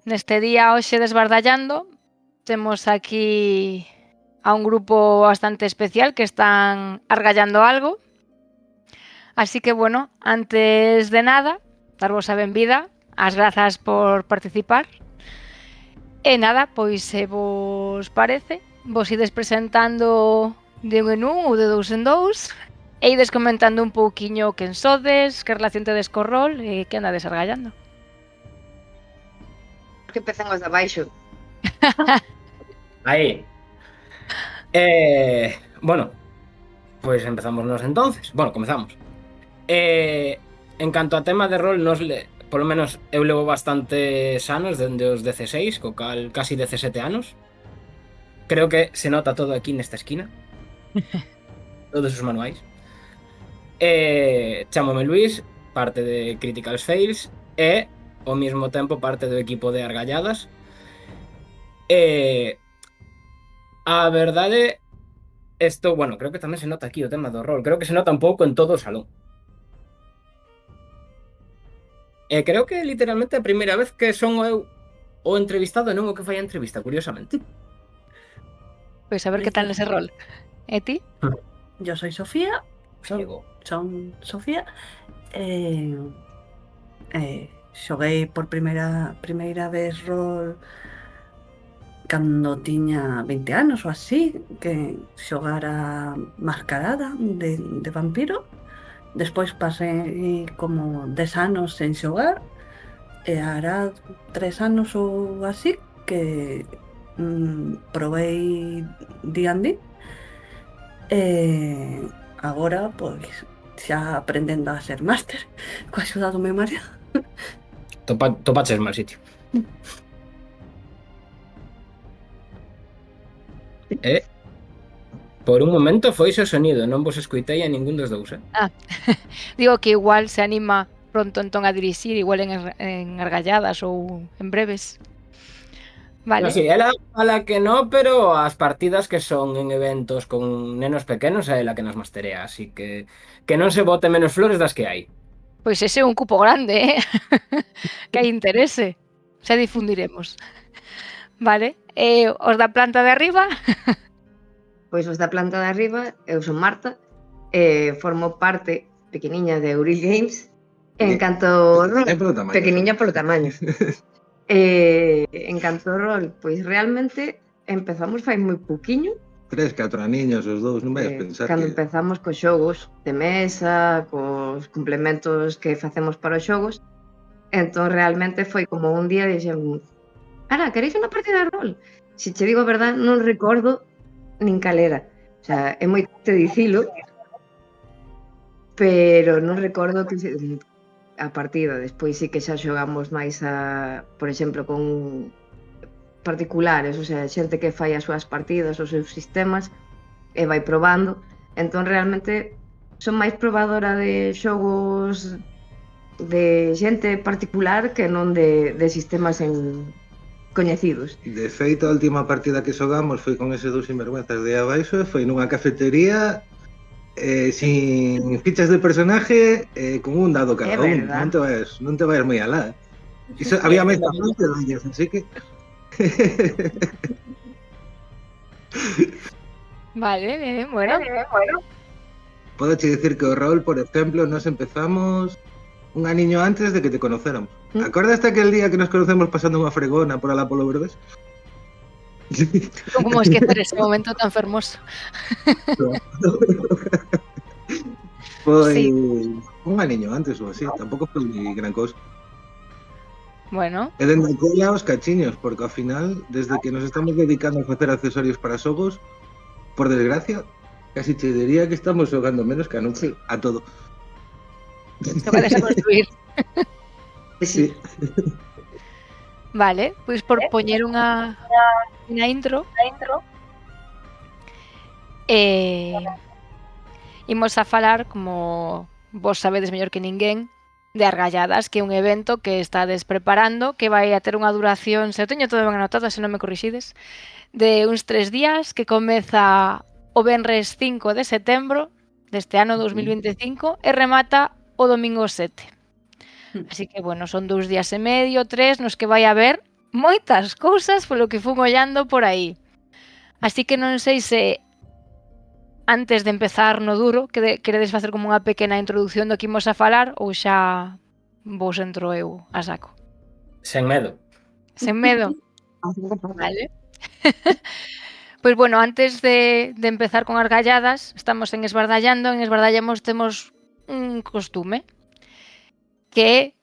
Neste día hoxe desbardallando temos aquí a un grupo bastante especial que están argallando algo. Así que, bueno, antes de nada, darvos a benvida, as grazas por participar. E nada, pois se vos parece, vos ides presentando de un en un ou de dous en dous e ides comentando un pouquiño quen sodes, que relación tedes co rol e que andades argallando. Que empecen os de abaixo. Aí. Bueno, pois empezamos entonces. Bueno, comezamos. En canto a tema de rol, polo menos eu levo bastantes anos, dende os 16, co cal casi 17 anos. Creo que se nota todo aquí nesta esquina. Todos os manuais. Chámome Luís, parte de Critical Fails e, ao mesmo tempo, parte do equipo de Argalladas. A verdade, bueno, creo que tamén se nota aquí o tema do rol. Creo que se nota un pouco en todo o salón. Creo que literalmente a primeira vez que son eu o entrevistado e non o que fai a entrevista, curiosamente. Pois a ver que tal ese rol. E ti? Yo soy Sofía, son Sofía. Xoguei por primeira vez rol cando tiña 20 anos ou así, que xogara Mascarada de vampiro. Despois pasei como 10 anos sen xogar e hará 3 anos ou así que probei D&D. Agora, pois, xa aprendendo a ser máster coa axuda do meu marido. Topaches mal sitio. Por un momento foise o sonido, non vos escoitei a ningún dos dous, Digo que igual se anima pronto entón a dirixir, igual en argalladas ou en breves. Vale. No, sí, ela fala que no, pero as partidas que son en eventos con nenos pequenos é ela que nas masterea, así que non se bote menos flores das que hai. Pois ese é un cupo grande, que hai interese. Xa difundiremos. Vale, os da planta de arriba? Pois os da planta de arriba, eu son Marta, formo parte pequeniña de Euril Games, en canto rol, pequeniña polo tamaño. En canto rol, pois realmente empezamos fai moi pouquiño. 3, 4 aniños os dous, non vai a pensar cando que... empezamos cos xogos de mesa, cos complementos que facemos para os xogos, entón realmente foi como un día dixemos: "Ara, queréis unha partida de rol?" Se che digo a verdade, non recordo nin calera. O sea, é moi te dicilo, pero non recordo que a partida. Despois sí que xa xogamos máis por exemplo, con particulares, o sea, xente que fai as súas partidas, os seus sistemas, e vai probando. Entón, realmente, son máis probadora de xogos de xente particular que non de sistemas coñecidos. De feito, a última partida que xogamos foi con ese dous sinvergüenzas de abaixo, foi nunha cafetería sin fichas de personaje, con un dado cada un. Non te vais moi alá. Iso, había máis de daños, así que... Vale, bueno. Podoche dicir que o rol, por exemplo, nos empezamos un aniño antes de que te conocéramos. Acordaste aquel día que nos conocemos pasando unha fregona por alá polo Verdes? Como esquecer ese momento tan fermoso. Foi un aniño antes ou así, tampouco foi gran cousa. Bueno. E dende aquela os cachiños, porque ao final, desde que nos estamos dedicando a facer accesorios para xogos, por desgracia, casi te diría que estamos xogando menos que a nunca, a todo. Toca desconstruir. Sí. Vale, pois por poñer unha intro, imos a falar, como vos sabedes mellor que ninguén, de Argalladas, que é un evento que estades preparando, que vai a ter unha duración, se o teño todo ben anotado, se non me corrixides, de uns 3 días, que comeza o venres 5 de setembro deste ano 2025 e remata o domingo 7. Así que, bueno, son 2 días e medio, 3, nos que vai haber moitas cousas polo que fun ollando por aí. Así que non sei se antes de empezar no duro queredes facer como unha pequena introducción do que imos a falar ou xa vos entro eu a saco. Sen medo. Sen medo. Vale. Pois bueno, antes de empezar con as galladas, estamos en Esbardallando, en Esbardallamos temos un costume que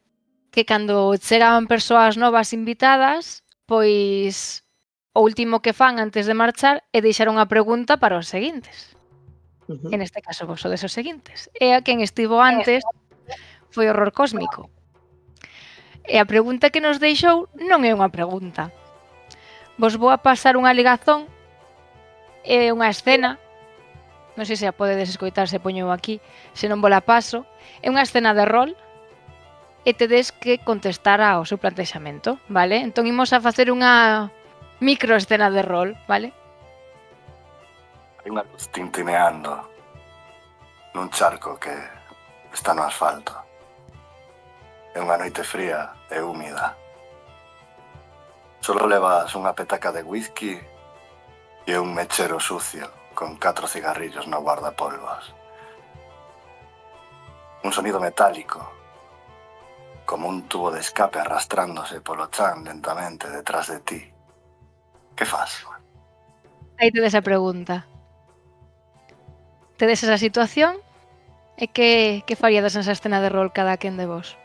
cando chegan persoas novas invitadas, pois o último que fan antes de marchar é deixar unha pregunta para os seguintes. En este caso vos sodes os seguintes. E a quen estivo antes foi Horror Cósmico. E a pregunta que nos deixou non é unha pregunta. Vos vou a pasar unha ligazón e unha escena, non sei se a podedes escoitar se poño aquí, se non vola paso, é unha escena de rol e tedes que contestar ao seu plantexamento, vale? Entón imos a facer unha micro escena de rol, vale? Hai unha luz tintineando nun charco que está no asfalto. É unha noite fría e húmida. Solo levas unha petaca de whisky e un mechero sucio con 4 cigarrillos no guardapolvos. Un sonido metálico, como un tubo de escape arrastrándose polo chan lentamente detrás de ti. Que fas? Aí tedes a pregunta. Tedes esa situación e que faríades nesa escena de rol cada quen de vos?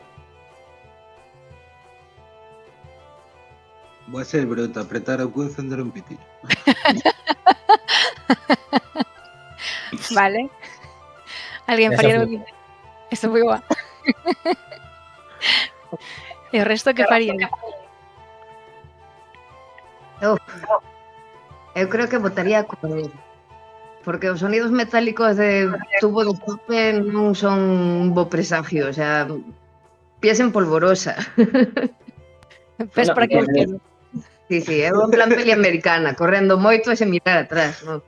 Voy a ser bruto, apretar o cu e encender un pitillo. Vale. Alguén faría algo? Eso foi boa. E o resto que faría? Eu creo que votaría con... Porque os sonidos metálicos de tubo de escape non son un bo presagio, o sea, pies en polvorosa. Ves para que os quedo. Sí, eu en plan peli americana, correndo moito e sen mirar atrás, non?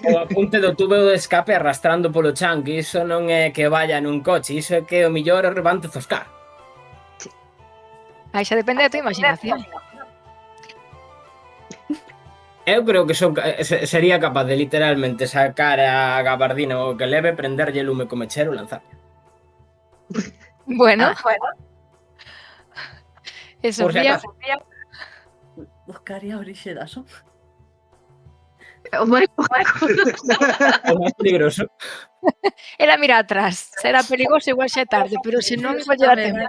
O apunte do tubo de escape arrastrando polo chan, que iso non é que vaya nun coche, iso é que o millor van te zoscar. Aí xa depende da tua imaginación. Eu creo que sería capaz de literalmente sacar a gabardina o que leve, prenderlle lume co mechero e lanzar. Bueno. E Sofía... Buscaría a orixe da son. O máis peligroso. Era mirar atrás. Se era perigoso, igual xa é tarde, pero se non, igual lle dá tempo.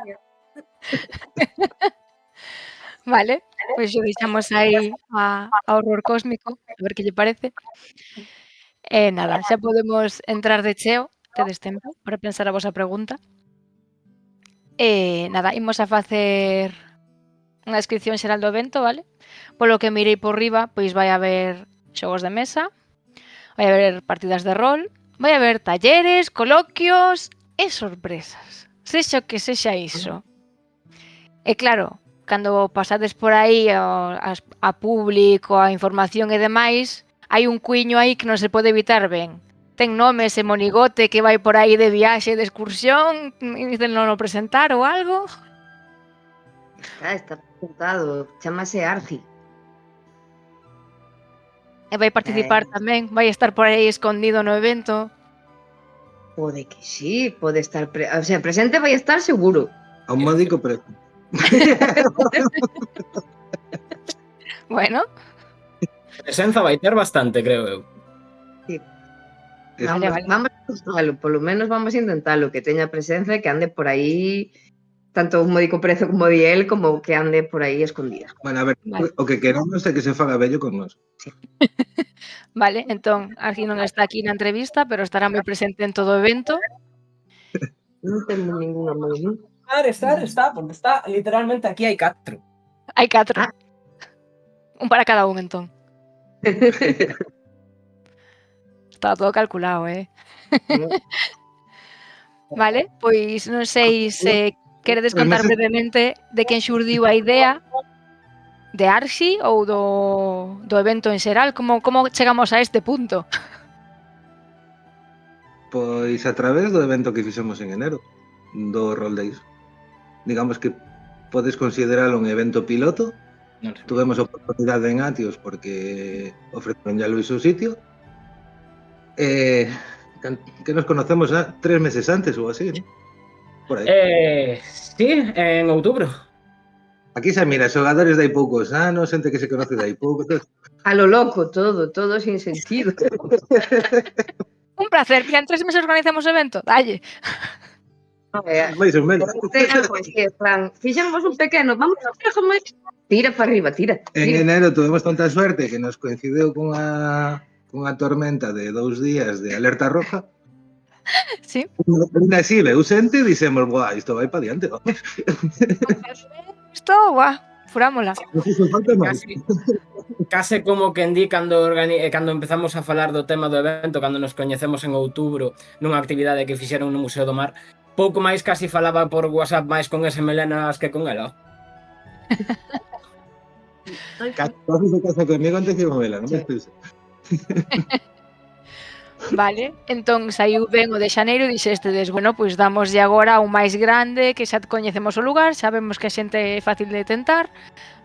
Vale, pois xo deixamos aí a Horror Cósmico, a ver que lle parece. E nada, xa podemos entrar de cheo, tedes tempo para pensar a vosa pregunta. E nada, imos a facer unha descripción xeral do evento, vale? Polo que mirei por riba, pois vai haber xogos de mesa, vai haber partidas de rol, vai haber talleres, coloquios e sorpresas. Sexa o que sexa iso. E claro, cando pasades por aí a público, a información e demais, hai un cuiño aí que non se pode evitar ben. Ten nomes e monigote que vai por aí de viaxe, de excursión, dicen non o presentar ou algo. Está presentado, chamase Argi. E vai participar tamén, vai estar por aí escondido no evento. Pode que sí, pode estar... O sea, presente vai estar seguro. A un módico precio. Bueno. Presenza vai ter bastante, creo eu. Sí. Vale. Vamos a intentarlo, polo menos vamos a intentarlo, que teña presencia e que ande por aí tanto un módico prezo como di él, como que ande por aí escondida. Bueno, a ver, vale. O que queremos é que se faga bello con nós. Sí. Vale, entón, aquí non está aquí na entrevista, pero estará moi presente en todo o evento. Non temos ninguna máis, non? Está, porque está literalmente aquí hai 4. Hai 4. Un para cada un, entón. Estaba todo calculado, Vale, pois non sei se queredes contar brevemente de quen xurdiu a idea de Arxi ou do evento en xeral, como chegamos a este punto? Pois a través do evento que fixemos en enero, do Roll Days. digamos que podes consideralo un evento piloto. Non sei. Tuvemos oportunidade en Atios porque ofreceron ya Luis su sitio. Que nos conocemos 3 meses antes ou así, ¿no? Por aí. Sí, en outubro. Aquí se mira, xogadores de hai poucos anos, xente que se conoce de hai pouco. A lo loco, todo sin sentido. Un placer, mira, en 3 meses organizamos o evento, dalle. Mais ou menos. Pois que, Fran, fixemos un pequeno, vamos a hacer como es. Tira para arriba, tira. En enero tuvemos tanta suerte que nos coincidiu cunha tormenta de 2 días de alerta roja. Sí. Ainda así, veu xente e dixemos, buah, isto vai para diante, vamos. Isto, guau, furámola. Non fixo falta máis. Case como que di cando empezamos a falar do tema do evento, cando nos coñecemos en outubro nunha actividade que fixeron no Museo do Mar, pouco máis casi falaba por WhatsApp máis con ese melenas que con ela. Casi se casa conmigo antes que con ela, non me explico. Vale, entón saiu ben o de xaneiro e dixestedes, bueno, pois damoslle agora un máis grande, que xa coñecemos o lugar, sabemos que a xente é fácil de tentar,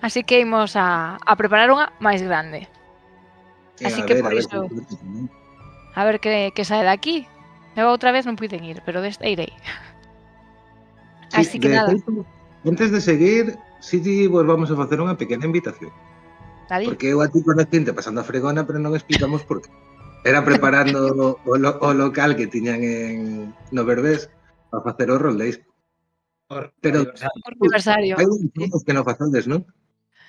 así que imos a preparar unha máis grande. Así que por iso, a ver que sae daqui. Eu outra vez non puiden ir, pero desta irei. Así que nada. Antes de seguir, si vos vamos a facer unha pequena invitación. Dale. Porque eu a ti conectinte pasando a fregona, pero non explicamos por qué. Era preparando o local que tiñan no Berbés para facer o Roll Days. Pero Por aniversario. hai uns que non facendes, non?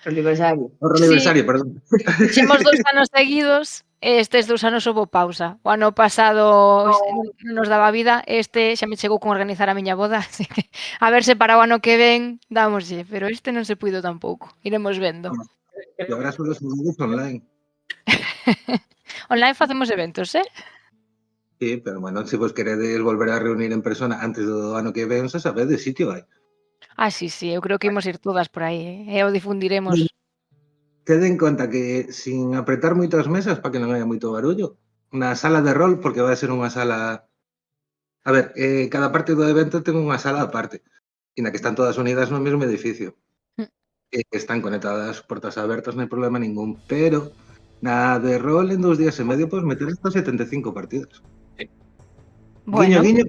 O aniversario. O aniversario, perdón. Fixemos 2 anos seguidos, estes 2 anos houbo pausa. O ano pasado non nos daba vida, este xa me chegou con organizar a miña boda, así que a ver se para o ano que ven dámoslle, pero este non se puido tampouco. Iremos vendo. E agora son os eventos online. Online facemos eventos, Sí, pero bueno, se vos queredes volver a reunir en persona antes do ano que ven, xa sabedes, sitio hai. Ah, sí, eu creo que imos ir todas por aí, e o difundiremos. Ten en conta que sin apretar moitas mesas para que non haya moito barullo, na sala de rol, porque vai ser unha sala... A ver, cada parte do evento ten unha sala aparte, e na que están todas unidas no mesmo edificio. Están conectadas, portas abertas, non hai problema ningún, pero na de rol en 2 días e medio podes meter hasta 75 partidas. Bueno, Guiño,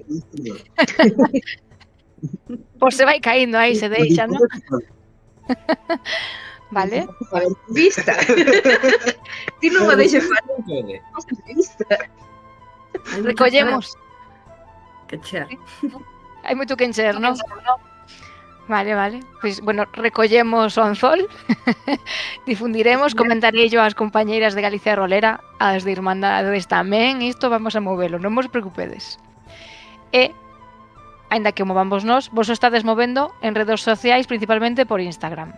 pois se vai caíndo aí, se deixa, non? Vale. A ver, vista. Ti non me deixes falar. Vista. Recollemos. Que chea. Hai moito que encher, non? Vale. Pois, bueno, recollemos o anzol, difundiremos, comentarei yo ás compañeiras de Galicia Rolera, as de Irmandades tamén, isto vamos a movelo, non vos preocupedes. E, aínda que o movamos nós, vos o estades movendo en redes sociais, principalmente por Instagram.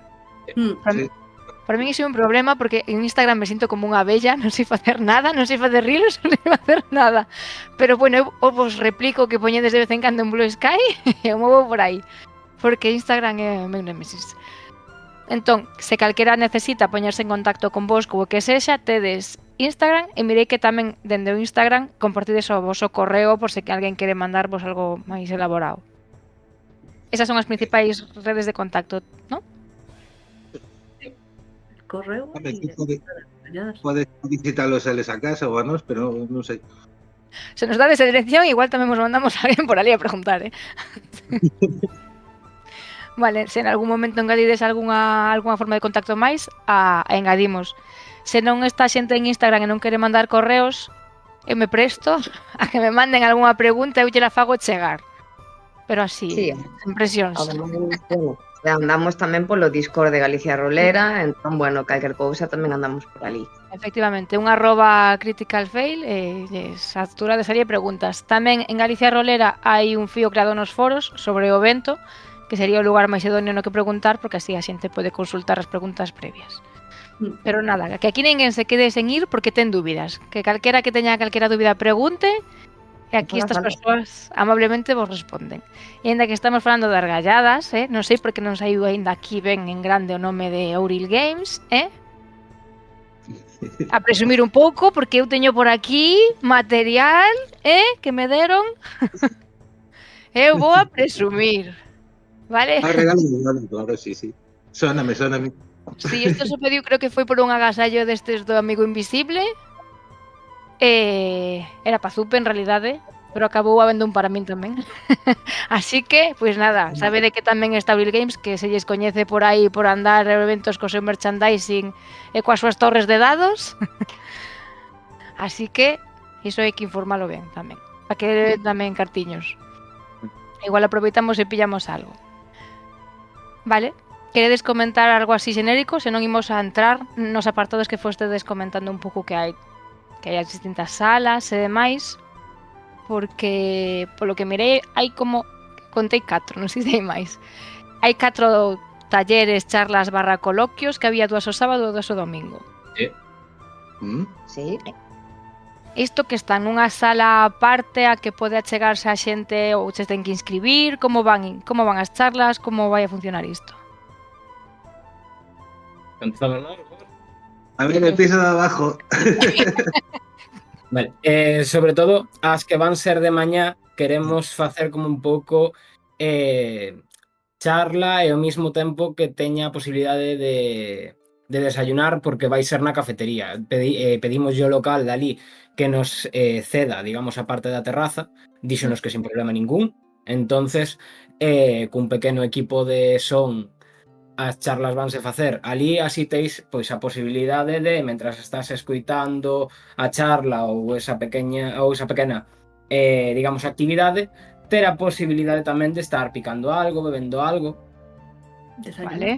Para min iso é un problema, porque en Instagram me sinto como unha abella, non sei facer nada, non sei facer reels, non sei facer nada. Pero, bueno, eu vos replico que poñedes de vez en cando en Blue Sky e o movo por aí. Porque Instagram é o meu némesis. Entón, se calquera necesita poñerse en contacto con vos, como que sexa, tedes Instagram e mirei que tamén dende o Instagram compartides o voso correo por se que alguén quere mandarvos algo máis elaborado. Esas son as principais redes de contacto, non? Correo Podes visitalos eles a casa ou a nós, pero non sei. Se nos dades a dirección, igual tamén nos mandamos a alguén por ali a preguntar, Vale, se en algún momento engadides algunha forma de contacto máis, a engadimos. Se non está xente en Instagram e non quere mandar correos, eu me presto a que me manden algunha pregunta e eu lle la fago chegar. Pero así, Sí. sen presións. Andamos tamén polo Discord de Galicia Rolera, entón, bueno, calquer cousa tamén andamos por ali. Efectivamente, un @criticalfail factura de serie preguntas. Tamén en Galicia Rolera hai un fío creado nos foros sobre o evento, que sería o lugar máis idóneo no que preguntar, porque así a xente pode consultar as preguntas previas. Pero nada, que aquí ninguén se quede sen ir porque ten dúbidas. Que calquera que teña calquera dúbida pregunte, e aquí estas persoas amablemente vos responden. E ainda que estamos falando de argalladas, non sei por que non saiu aínda aquí ben en grande o nome de Auril Games, a presumir un pouco, porque eu teño por aquí material, que me deron. Eu vou a presumir. vale? Regalo, claro, sí. Sóname. Si, isto se pediu, creo que foi por un agasallo destes do amigo invisible. Era pa Zupe, en realidade, pero acabou habendo un para min tamén. Así que, pois nada, sabe de que tamén está Bill Games, que se lles coñece por aí por andar en eventos co seu merchandising e coas súas torres de dados. Así que iso hai que informalo ben tamén, para que tamén cartiños. Igual aproveitamos e pillamos algo. Vale? Queredes comentar algo así xenérico? Se non imos a entrar nos apartados que fostedes comentando un pouco que hai as distintas salas e demais, porque polo que mirei hai como, contei 4, non sei se hai máis. Hai 4 talleres, charlas / coloquios, que había 2 o sábado e 2 o domingo. Sí. Isto que está nunha sala aparte a que pode achegarse a xente ou se ten que inscribir, como van as charlas, como vai a funcionar isto? Empezamos, ¿no? A ver, el piso de abajo. Vale. Sobre todo, as que van ser de mañá, queremos facer como un pouco charla e ao mesmo tempo que teña a posibilidade de desayunar, porque vai ser na cafetería. Pedimos yo local dali que nos ceda, digamos, a parte da terraza, díxonos que sin problema ningún. Entonces, cun pequeno equipo de son, as charlas vanse facer ali, así teis pois a posibilidade de, mentras estás escoitando a charla ou esa pequena digamos, actividade, ter a posibilidade tamén de estar picando algo, bebendo algo. Vale.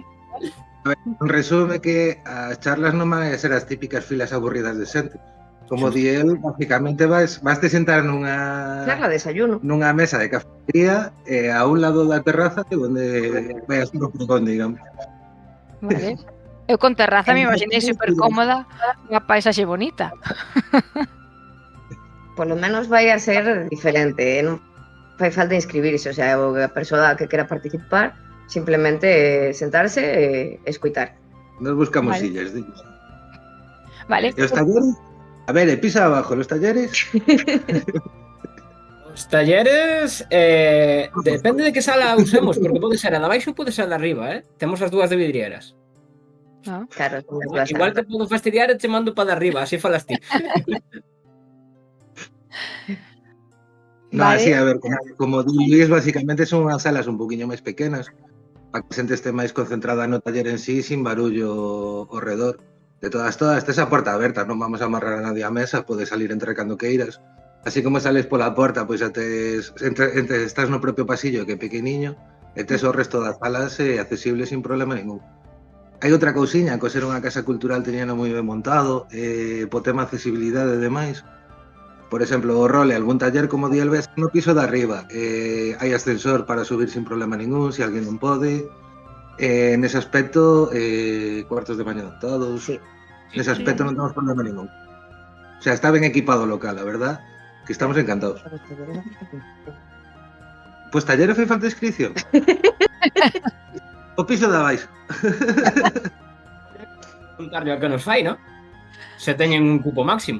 En resume que as charlas non van a ser as típicas filas aburridas de xente. Como di el, básicamente vas te sentar Charla, desayuno. nunha mesa de cafetería a un lado da terraza onde vai a ser o pregón, digamos. Vale. Eu con terraza me imaginei super cómoda, unha paisaxe bonita. Por lo menos vai a ser diferente, non fai falta inscribirse, o sea, a persoa que quera participar simplemente sentarse e escoitar. Nos buscamos Vale. sillas, digo. Vale. E os talleres? A ver, el piso abajo, los talleres. Os talleres depende de que sala usemos, porque pode ser a da baixo ou pode ser a da arriba, Temos as dúas de vidrieras. Ah. Claro, Igual te podo fastidiar e te mando para de arriba, así falas ti. No, Vale. así, a ver, como di Luis, básicamente son unhas salas un poquinho máis pequenas para que a xente este máis concentrada no taller en sí, sin barullo ao redor. De todas, tes a porta aberta, non vamos a amarrar a nadie á mesa, podes salir entre cando queiras. Así como sales pola porta, pois estás no propio pasillo que é pequeniño, e tes o resto das salas accesible sin problema ningún. Hai outra cousiña, co ser unha casa cultural teníano moi ben montado, po tema accesibilidade e demais. Por exemplo, o role, algún taller como di el ves no piso de arriba, hai ascensor para subir sin problema ningún, se alguén non pode. Nese aspecto, cuartos de baño adaptados. Sí. Nese aspecto non temos problema ningún. O sea, está ben equipado o local, a verdad, que estamos encantados. Pois taller fai falta inscripción. O piso de abaixo. Contarlle o que nos fai, ¿no? Se teñen un cupo máximo.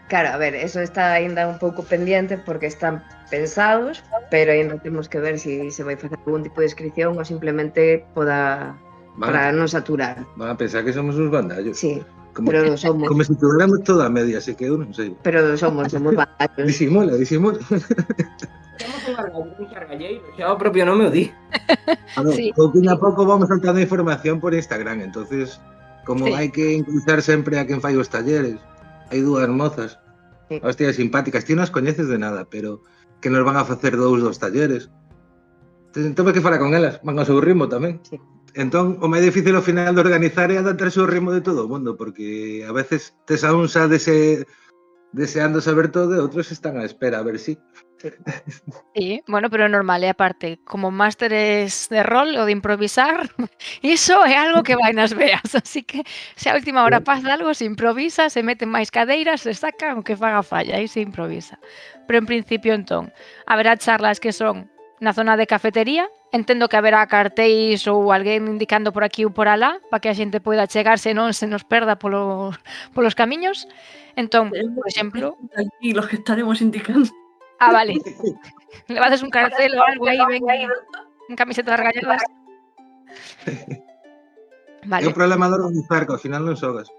Claro, a ver, eso está ainda un pouco pendiente porque están pensados, pero ainda temos que ver se vai facer algún tipo de inscripción ou simplemente poda para non saturar. Van a pensar que somos uns bandallos. Sí, pero lo somos. Como se tuviéramos toda a media, así que eu non sei. Pero lo somos bandallos. Disimula. Temos un cargalleiro, xa o propio nome o di. A ver, Sí. pouquinho a pouco vamos soltando información por Instagram, entonces, como Sí. hai que incluir sempre a quen fai os talleres, hai dúas mozas, Sí. hostias simpáticas, ti non as coñeces de nada, pero que nos van a facer dous dos talleres. Entón, que fala con elas, van ao seu ritmo tamén. Sí. Entón, o máis difícil ao final de organizar é adaptarse ao ritmo de todo o mundo, porque a veces tes a un xa deseando saber todo e outros están á espera a ver si. Sí, bueno, pero é normal, e aparte, como másteres de rol ou de improvisar, iso é algo que vai nas veas, así que se a última hora pasa algo, se improvisa, se meten máis cadeiras, se sacan o que faga falla, aí se improvisa. Pero en principio, entón, haberá charlas que son na zona de cafetería, entendo que haberá cartéis ou alguén indicando por aquí ou por alá, para que a xente poida chegarse e non se nos perda polos camiños. Entón, por exemplo... Aquí los que estaremos indicando. Ah, vale. Levades un cartel ou algo aí, ben... En camisetas argalladas. É Vale. o problema de organizar, que ao final non xogas.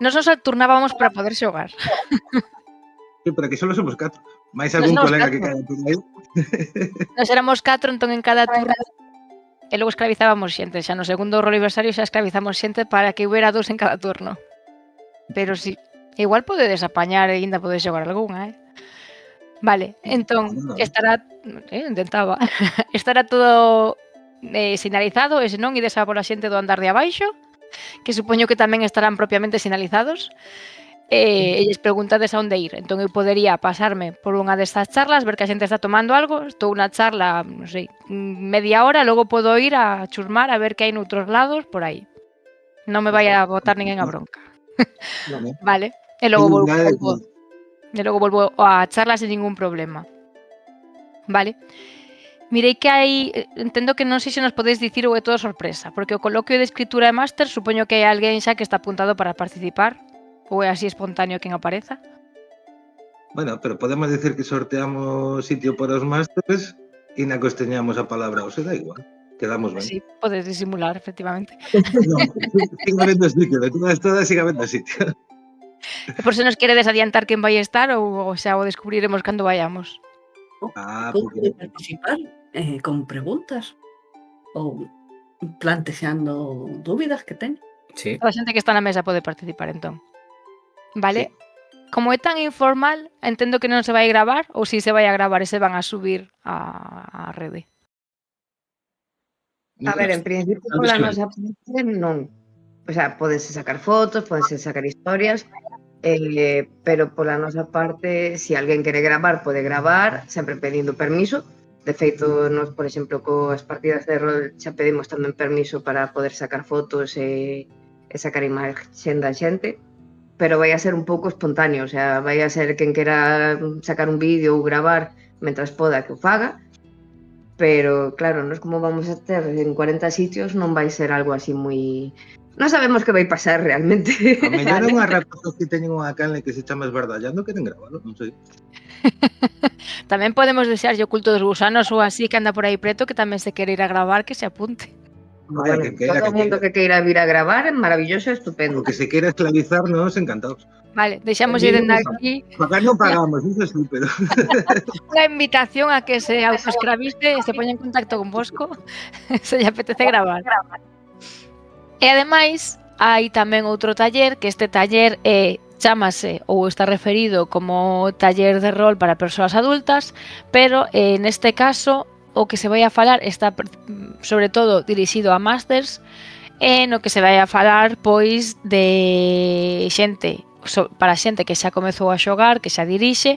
Nos nos turnábamos para poder xogar. Sí, pero aquí só somos 4. Mais Nos algún somos colega que 4. caia por aí. Nos éramos 4, entón en cada turno e logo esclavizábamos xente. Xa no segundo roliversario xa esclavizamos xente para que hubiera 2 en cada turno. Pero sí, igual podedes apañar e ainda podes xogar algunha, Vale, entón estará intentaba. Estará todo sinalizado e se non ides a pola xente do andar de abaixo, que supoño que tamén estarán propiamente sinalizados. E lles preguntades a onde ir. Entón eu podería pasarme por unha destas charlas, ver que a xente está tomando algo, estou unha charla, non sei, media hora, logo podo ir a chusmar a ver que hai noutros lados por aí. Non me vai a botar ninguén a bronca. Vale, e logo volvo a charla sen ningún problema. Vale. Mirei que hai, entendo que non sei se nos podeis dicir ou é todo sorpresa, porque o coloquio de escritura e máster supoño que hai alguén xa que está apuntado para participar, ou é así espontáneo quen apareza. Bueno, pero podemos decir que sorteamos sitio para os másters e na costeñamos a palabra, o se da igual. Quedamos ben. Sí, podes disimular, efectivamente. Non, sigue habendo sitio, de todas sigue habendo sitio. E por se nos queredes adiantar quen vai estar ou xa o descubriremos cando vayamos. Pode participar con preguntas ou plantexando dúbidas que ten. Sí. Toda a xente que está na mesa pode participar, entón. Vale? Sí. Como é tan informal, entendo que non se vai gravar ou si se vai a gravar e se van a subir á rede. A ver, en principio, pola nosa parte, non. O sea, podense sacar fotos, podense sacar historias, pero pola nosa parte, se alguén quere gravar, pode gravar, sempre pedindo permiso. De feito, nos, por exemplo, coas partidas de rol xa pedimos tamén permiso para poder sacar fotos e sacar imaxen da xente, pero vai a ser un pouco espontáneo, o sea, vai a ser quen quera sacar un vídeo ou gravar mentras poda que o faga, pero claro, nos como vamos a ter en 40 sitios non vai ser algo así moi... Non sabemos que vai pasar realmente. A mellor é unha rapazos que teñen unha canle que se chama Esbardallando, queren gravalo, non sei. Tamén podemos desearlle oculto dos gusanos ou así que anda por aí preto que tamén se quere ir a gravar, que se apunte. Bueno, todo o mundo que queira vir a gravar é maravilloso e estupendo. O que se queira esclavizarnos, encantados. Vale, deixamos ir dende aquí. Pagar non pagamos, iso sí, pero... Unha invitación a que se autoescraviste e se poña en contacto con Bosco se lle apetece gravar. E ademais, hai tamén outro taller, que este taller chámase ou está referido como taller de rol para persoas adultas, pero neste caso o que se vai a falar está sobre todo dirixido a masters e no que se vai a falar pois de xente para xente que xa comezou a xogar, que xa dirixe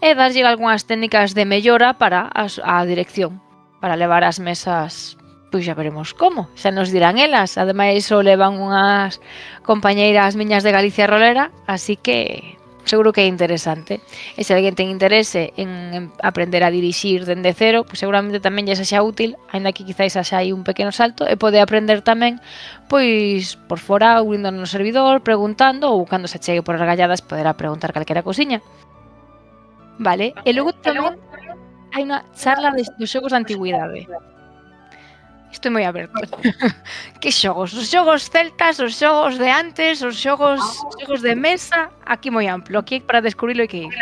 e darlle algunhas técnicas de mellora para a dirección, para levar as mesas. Pois xa veremos como, xa nos dirán elas. Ademais, o levan unhas compañeiras miñas de Galicia Rolera, así que seguro que é interesante. E se alguén ten interese en aprender a dirixir dende cero, pois seguramente tamén lle xa útil, aínda que quizáis xa hai un pequeno salto, e pode aprender tamén pois por fora, unindo no servidor, preguntando, ou cando se chegue por argalladas poderá preguntar calquera cosiña. Vale, e logo tamén hai unha charla dos xogos de antigüidade. Estou moi aberto. Que xogos? Os xogos celtas, os xogos de antes, os xogos de mesa, aquí moi amplo, aquí para descubrilo hai que ir.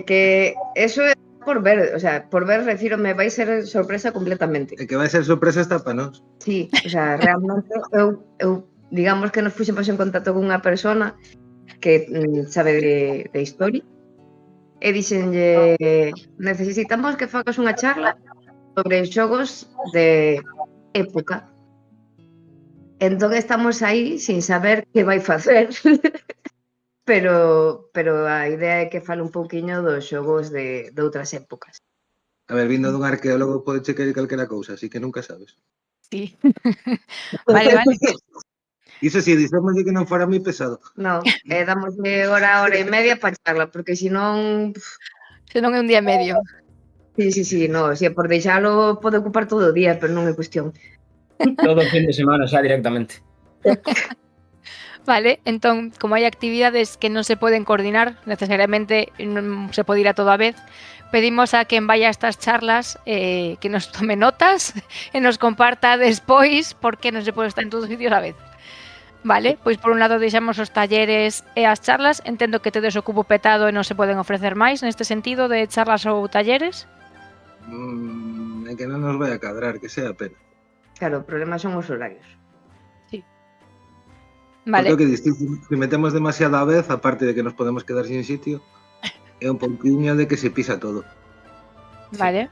Que eso é por ver, o sea, por ver, refírome, vai ser sorpresa completamente. E que vai ser sorpresa hasta para nós. Sí, o sea, realmente eu digamos que nos puxemos en contacto con unha persona que sabe de historia e dixenlle, necesitamos que fagas unha charla sobre xogos de época. Entón estamos aí sin saber que vai facer, pero a idea é que fale un pouquiño dos xogos de outras épocas. A ver, vindo dun arqueólogo pode checar calquera cousa, así que nunca sabes. Sí. Vale. Iso si, dixemos que non fora moi pesado. Non, damosle hora e media para charla, porque senón... Senón é un día e medio. Sí, no, si por deixalo pode ocupar todo o día, pero non é cuestión. Todo o fin de semana xa directamente. Vale, entón, como hai actividades que non se poden coordinar, necesariamente non se pode ir a toda a vez, pedimos a quen vaya a estas charlas que nos tome notas e nos comparta despois por que non se pode estar en todos os sitios a vez. Vale, pois por un lado deixamos os talleres e as charlas, entendo que tedes o cubo petado e non se poden ofrecer máis neste sentido de charlas ou talleres. É que non nos vai a cadrar, que sea pena. Claro, o problema son os horarios. Vale, Porque o que distinto, se metemos demasiada vez, aparte de que nos podemos quedar sin sitio, é un pouquiño de que se pisa todo. vale.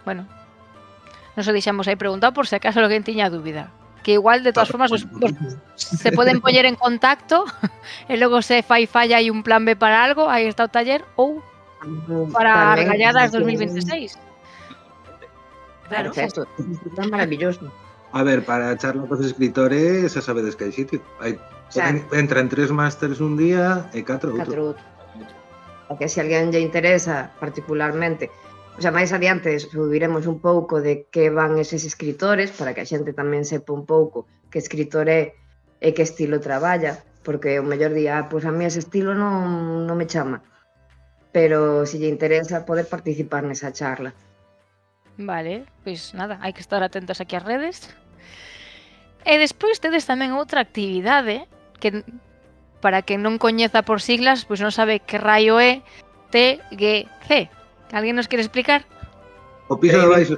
Bueno, nos o deixamos aí preguntado por se acaso alguén tiña dúbida. Que igual, de todas formas, se poden poñer en contacto e logo se fai falla hai un plan B para algo, aí está o taller, ou para Tamén, Argalladas que- 2026. Claro, Perfecto, é maravilloso. A ver, para charla cos escritores, xa sabedes que hai sitio. Xa. Entran 3 másters un día e 4 outro. Catro outro. O que se alguén lle interesa particularmente, o sea, máis adiante subiremos un pouco de que van eses escritores para que a xente tamén sepa un pouco que escritor é e que estilo traballa, porque o mellor día, pois a mí ese estilo non me chama. Pero se lle interesa poder participar nesa charla. Vale, pois nada, hai que estar atentos aquí ás redes. E despois tedes tamén outra actividade que para quen non coñeza por siglas, pois non sabe que raio é TGC. Alguén nos quere explicar? O piso de baixo.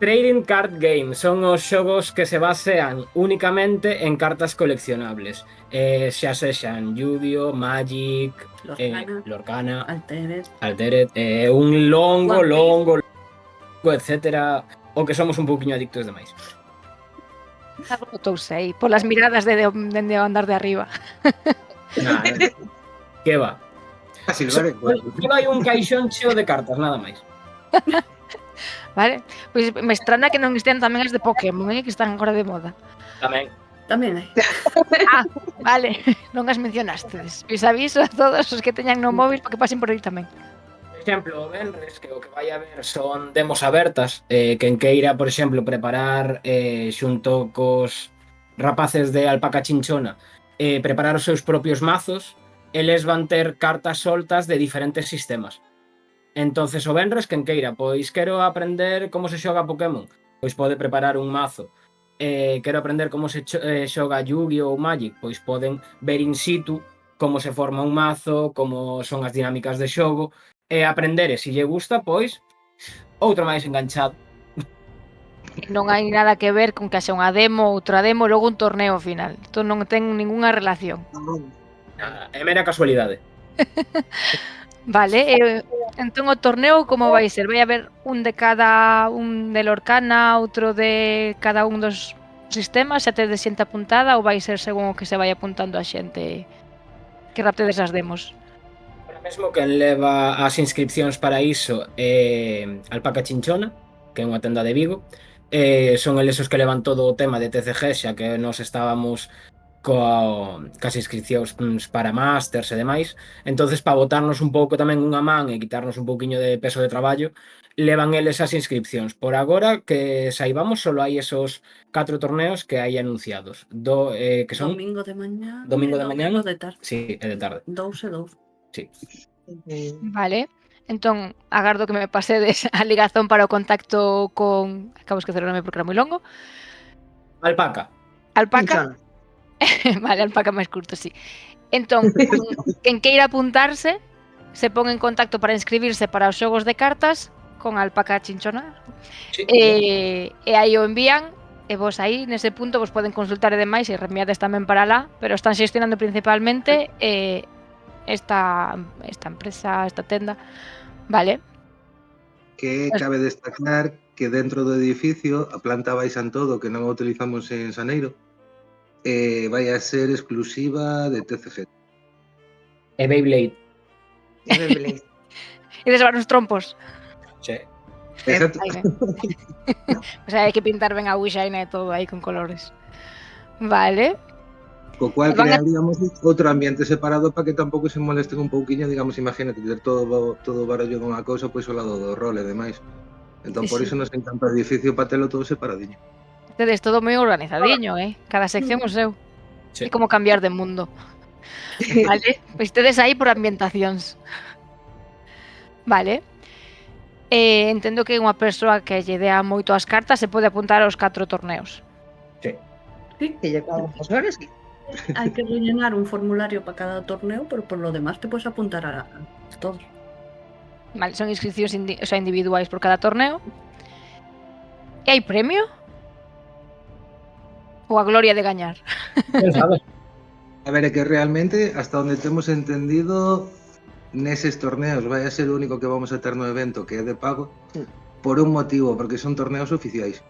Trading Card Games son os xogos que se basean únicamente en cartas coleccionables. Xa sexan Yu-Gi-Oh, Magic, Lorcana, Altered, un longo, etcétera, o que somos un pouquiño adictos demais. Botouse aí, polas miradas de o andar de arriba. Nada, que va. A silbar Só hai un caixón cheo de cartas, nada máis. Vale? Pois me estrana que non estean tamén as de Pokémon, que están agora de moda. Tamén hai. Vale, non as mencionastes. Pois aviso a todos os que teñan no móvil para que pasen por aí tamén. Por exemplo, o Benres, que o que vai a ver son demos abertas, quen queira, por exemplo, preparar xunto cos rapaces de Alpaca Chinchona, preparar os seus propios mazos, eles van ter cartas soltas de diferentes sistemas. Entonces o Benres, quen queira, pois quero aprender como se xoga Pokémon, pois pode preparar un mazo. Quero aprender como se xoga Yu-Gi-Oh ou Magic, pois poden ver in situ como se forma un mazo, como son as dinámicas de xogo, e aprender, e se lle gusta, pois outro máis enganchado. Non hai nada que ver con que haxa unha demo, outra demo, logo un torneo final. Isto non ten ningunha relación. É mera casualidade. Vale, entón o torneo como vai ser? Vai haber un de cada un de Lorcana, outro de cada un dos sistemas, xa tedes xente apuntada ou vai ser según o que se vai apuntando a xente que raptedes as demos? Ahora mesmo quen leva as inscripcións para iso é Alpaca Chinchona, que é unha tenda de Vigo. Son eles os que levan todo o tema de TCG, xa que nos estábamos cas inscripcións para másters e demais. Entonces, para botarnos un pouco tamén unha man e quitarnos un pouquiño de peso de traballo, levan eles as inscripcións. Por agora, que saibamos, solo hai esos 4 torneos que hai anunciados. Que son Domingo de mañá. Domingo de mañá. Domingo de tarde. Sí, é de tarde. 2 e 2. Sí. Vale, entón agardo que me pasedes a ligazón para o contacto con... Acabo de esquecer o nome porque era moi longo. Alpaca. Alpaca. Vale, Alpaca máis curto, sí. Entón, quen queira apuntarse se pon en contacto para inscribirse para os xogos de cartas con Alpaca Chinchona. Sí. E aí o envían e vos aí nese punto vos poden consultar e demais e reenviades tamén para lá, pero están xestionando principalmente esta empresa, esta tenda. Vale. Que cabe destacar que dentro do edificio a planta baixa en todo, que non a utilizamos en Xaneiro, vai a ser exclusiva de TCG. E Beyblade. E desvar os trompos. Sí. Exacto. O sea, hai que pintar ben a Wishine e todo aí con colores. Vale. Co cual Van a- crearíamos outro ambiente separado para que tampouco se molesten un pouquiño, digamos, imagínate, ter todo o barullo dunha cousa, pois ao lado do rol e demais. Entón, Sí, por sí. iso nos encanta o edificio para telo todo separadiño. Tedes todo moi organizadiño, cada sección o seu. Sí. É como cambiar de mundo. Vale, pois tedes aí por ambientacións. Vale. Entendo que unha persoa que lle dea moito as cartas se pode apuntar aos 4 torneos. Sí, Que lle caben as horas. hay que rellenar un formulario para cada torneo, pero por lo demás te puedes apuntar a todos. Vale, son inscripcións individuais por cada torneo. E hai premio? Ou a gloria de gañar? ¿Quién sabe? A ver, é que realmente, hasta onde temos entendido, neses torneos vai a ser o único que vamos a ter no evento que é de pago, por un motivo, porque son torneos oficiais.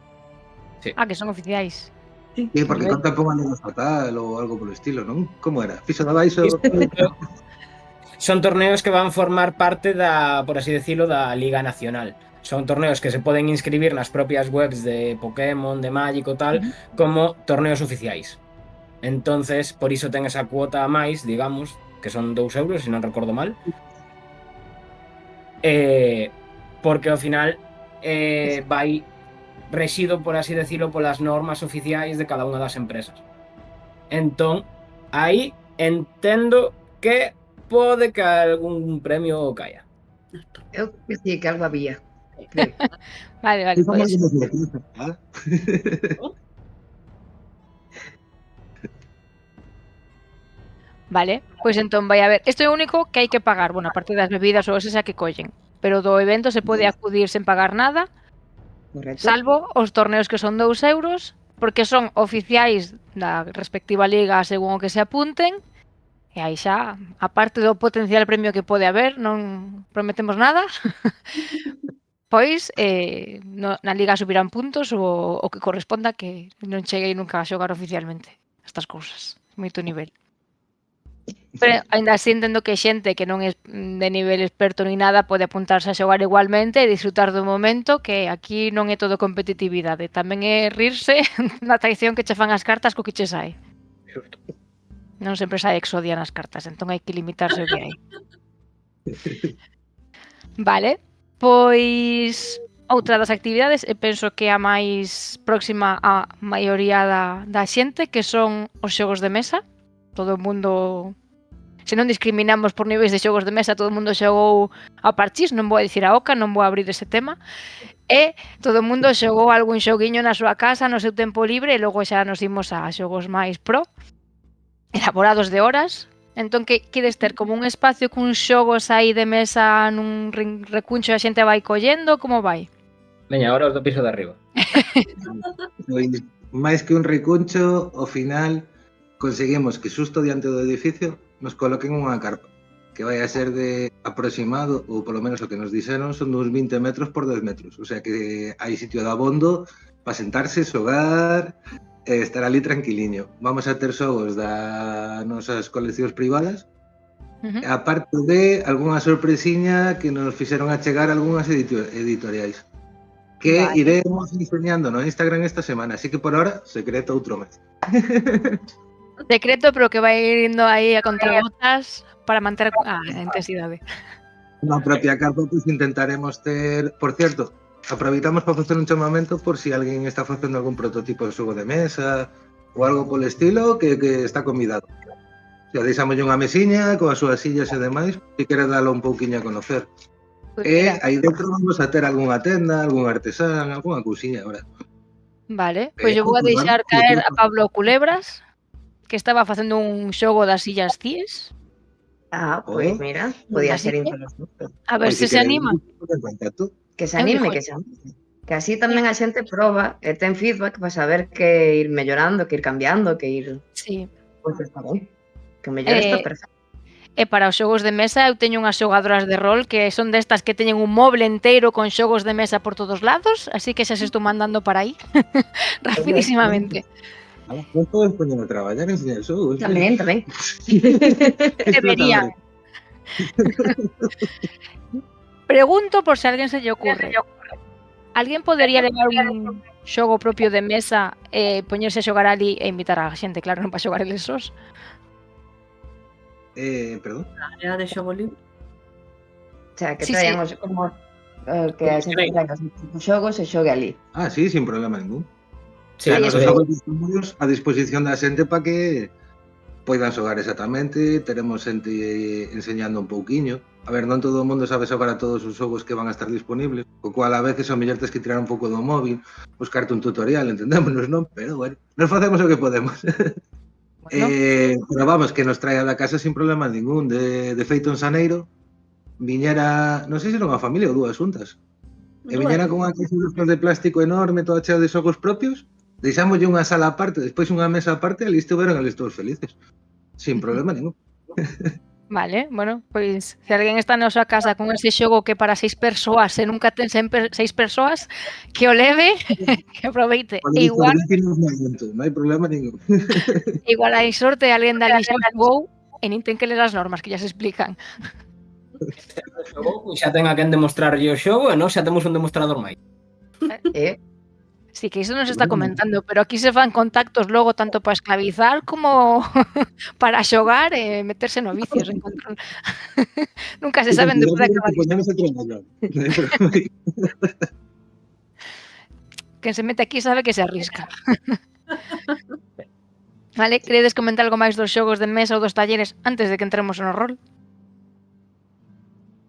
Ah, que son oficiais. Sí, porque contan con unha liga fatal ou algo polo estilo, non? Como era? Fixo de baixo... Son torneos que van formar parte da, por así decirlo, da Liga Nacional. Son torneos que se poden inscribir nas propias webs de Pokémon, de Magic ou tal, como torneos oficiais. Entonces, por iso ten esa cuota a máis, digamos, que son 2 euros, se non recordo mal. Porque ao final vai rexido, por así decirlo, polas normas oficiais de cada unha das empresas. Entón, aí entendo que pode que algún premio caia. Eu que sí, que algo había. Vale, pois. Vale, pois entón vai haber. Isto é o único que hai que pagar, bueno, a parte das bebidas ou esa que collen. Pero do evento se pode acudir sen pagar nada, Correcto. salvo os torneos que son 2 euros, porque son oficiais da respectiva liga según o que se apunten. E aí xa, a parte do potencial premio que pode haber, non prometemos nada. Pois na liga subirán puntos o que corresponda, que non cheguei nunca a xogar oficialmente estas cousas. Moito nivel. Pero ainda así entendo que xente que non é de nivel experto ni nada pode apuntarse a xogar igualmente e disfrutar do momento, que aquí non é todo competitividade, tamén é rirse na traición que che fan as cartas co que che sae. Non sempre sae exodia nas cartas, entón hai que limitarse o que hai. Vale, pois outra das actividades, e penso que a máis próxima á maioría da xente, que son os xogos de mesa. Todo o mundo, se non discriminamos por niveis de xogos de mesa, todo o mundo xogou a parchís, non vou a dicir a oca, non vou a abrir ese tema. E todo o mundo xogou algún xoguiño na súa casa, no seu tempo libre, e logo xa nos imos a xogos máis pro, elaborados de horas. Entón, que queres ter como un espacio cun xogos aí de mesa nun recuncho e a xente vai collendo, como vai? Veña, ahora os do piso de arriba. Pois, máis que un recuncho, ao final conseguimos que xusto diante do edificio nos coloquen unha carpa que vai a ser de aproximado, ou polo menos o que nos dixeron, son uns 20 metros por 10 metros. O sea que hai sitio de abondo para sentarse, xogar e estar ali tranquiliño. Vamos a ter xogos das nosas coleccións privadas, aparte de algunha sorpresiña que nos fixeron achegar algunhas editoriais que iremos diseñando no Instagram esta semana, así que por ahora, secreto outro mes. Secreto, pero que vai indo aí a contagotas para manter a intensidade. Na propia carpa, pues intentaremos ter... Por cierto, aproveitamos para facer un chamamento por si alguén está facendo algún prototipo de xogo de mesa ou algo polo estilo, que está convidado. Xa deixamolle unha mesiña coas súas sillas e demais, se quere dalo un pouquiño a conocer. E aí dentro vamos a ter algunha tenda, algún artesán, algunha cousiña ahora. Vale, pois eu vou a deixar caer a Pablo Culebras, que estaba facendo un xogo das sillas CIES. Ah, pois mira, podía ser interesante. A ver se se anima. Que se anime, que se anime. Que así tamén a xente proba e ten feedback para saber que ir mellorando, que ir cambiando, que ir... Sí. Pois está ben. Que o mellor está perfecto. E para os xogos de mesa eu teño unhas xogadoras de rol que son destas que teñen un moble inteiro con xogos de mesa por todos lados, así que xa se estou mandando para aí rapidísimamente. Non podes poñer a traballar en enseñar xogos. Tamén. Debería. Pregunto por se alguén se lle ocurre. Alguén podería levar un xogo propio de mesa e poñerse a xogar ali e invitar a xente, claro, non para xogar eles sós. Perdón? La área de xogo libre. O sea, que traíamos como que a xente traiga os xogos e xogue ali. Ah, sí, sin problema ningún. Sí, Aí Nos eso xogos estamos a disposición da xente para que poidan xogar exactamente, teremos xente enseñando un pouquiño. A ver, non todo o mundo sabe xogar a todos os xogos que van a estar disponibles, co cual a veces ao mellor tes que tirar un pouco do móvil, buscarte un tutorial, entendémonos, non? Pero bueno, nos facemos o que podemos. Bueno, Pero vamos, que nos traia da casa sin problema ningún. De feito en Xaneiro, viñera, non sei se era unha familia ou dúas xuntas, e viñera con unha caixa de plástico enorme, toda chea de xogos propios, deixámoslle unha sala aparte, despois unha mesa aparte, e ali estuveron eles todos felices. Sin problema ningún. vale, bueno, pois se alguén está na súa casa con ese xogo que para 6 persoas e nunca ten 6 persoas, que o leve, que aproveite. Pode E buscar igual, vecinos no evento, non hai problema ningún. igual hai sorte e alguén dali xa xogou e nin ten que ler as normas que ya se explican. Pois xa ten a quen demostrarlle o xogo e nós xa temos un demostrador máis. Sí, que iso non se está comentando, pero aquí se fan contactos logo tanto para esclavizar como para xogar e meterse no vicio. Se encontran. Nunca se sabe onde pode acabar isto. Ponemos a traballar. Non hai problema ningún. Quen se mete aquí sabe que se arrisca. Vale, queredes comentar algo máis dos xogos de mesa ou dos talleres antes de que entremos no rol?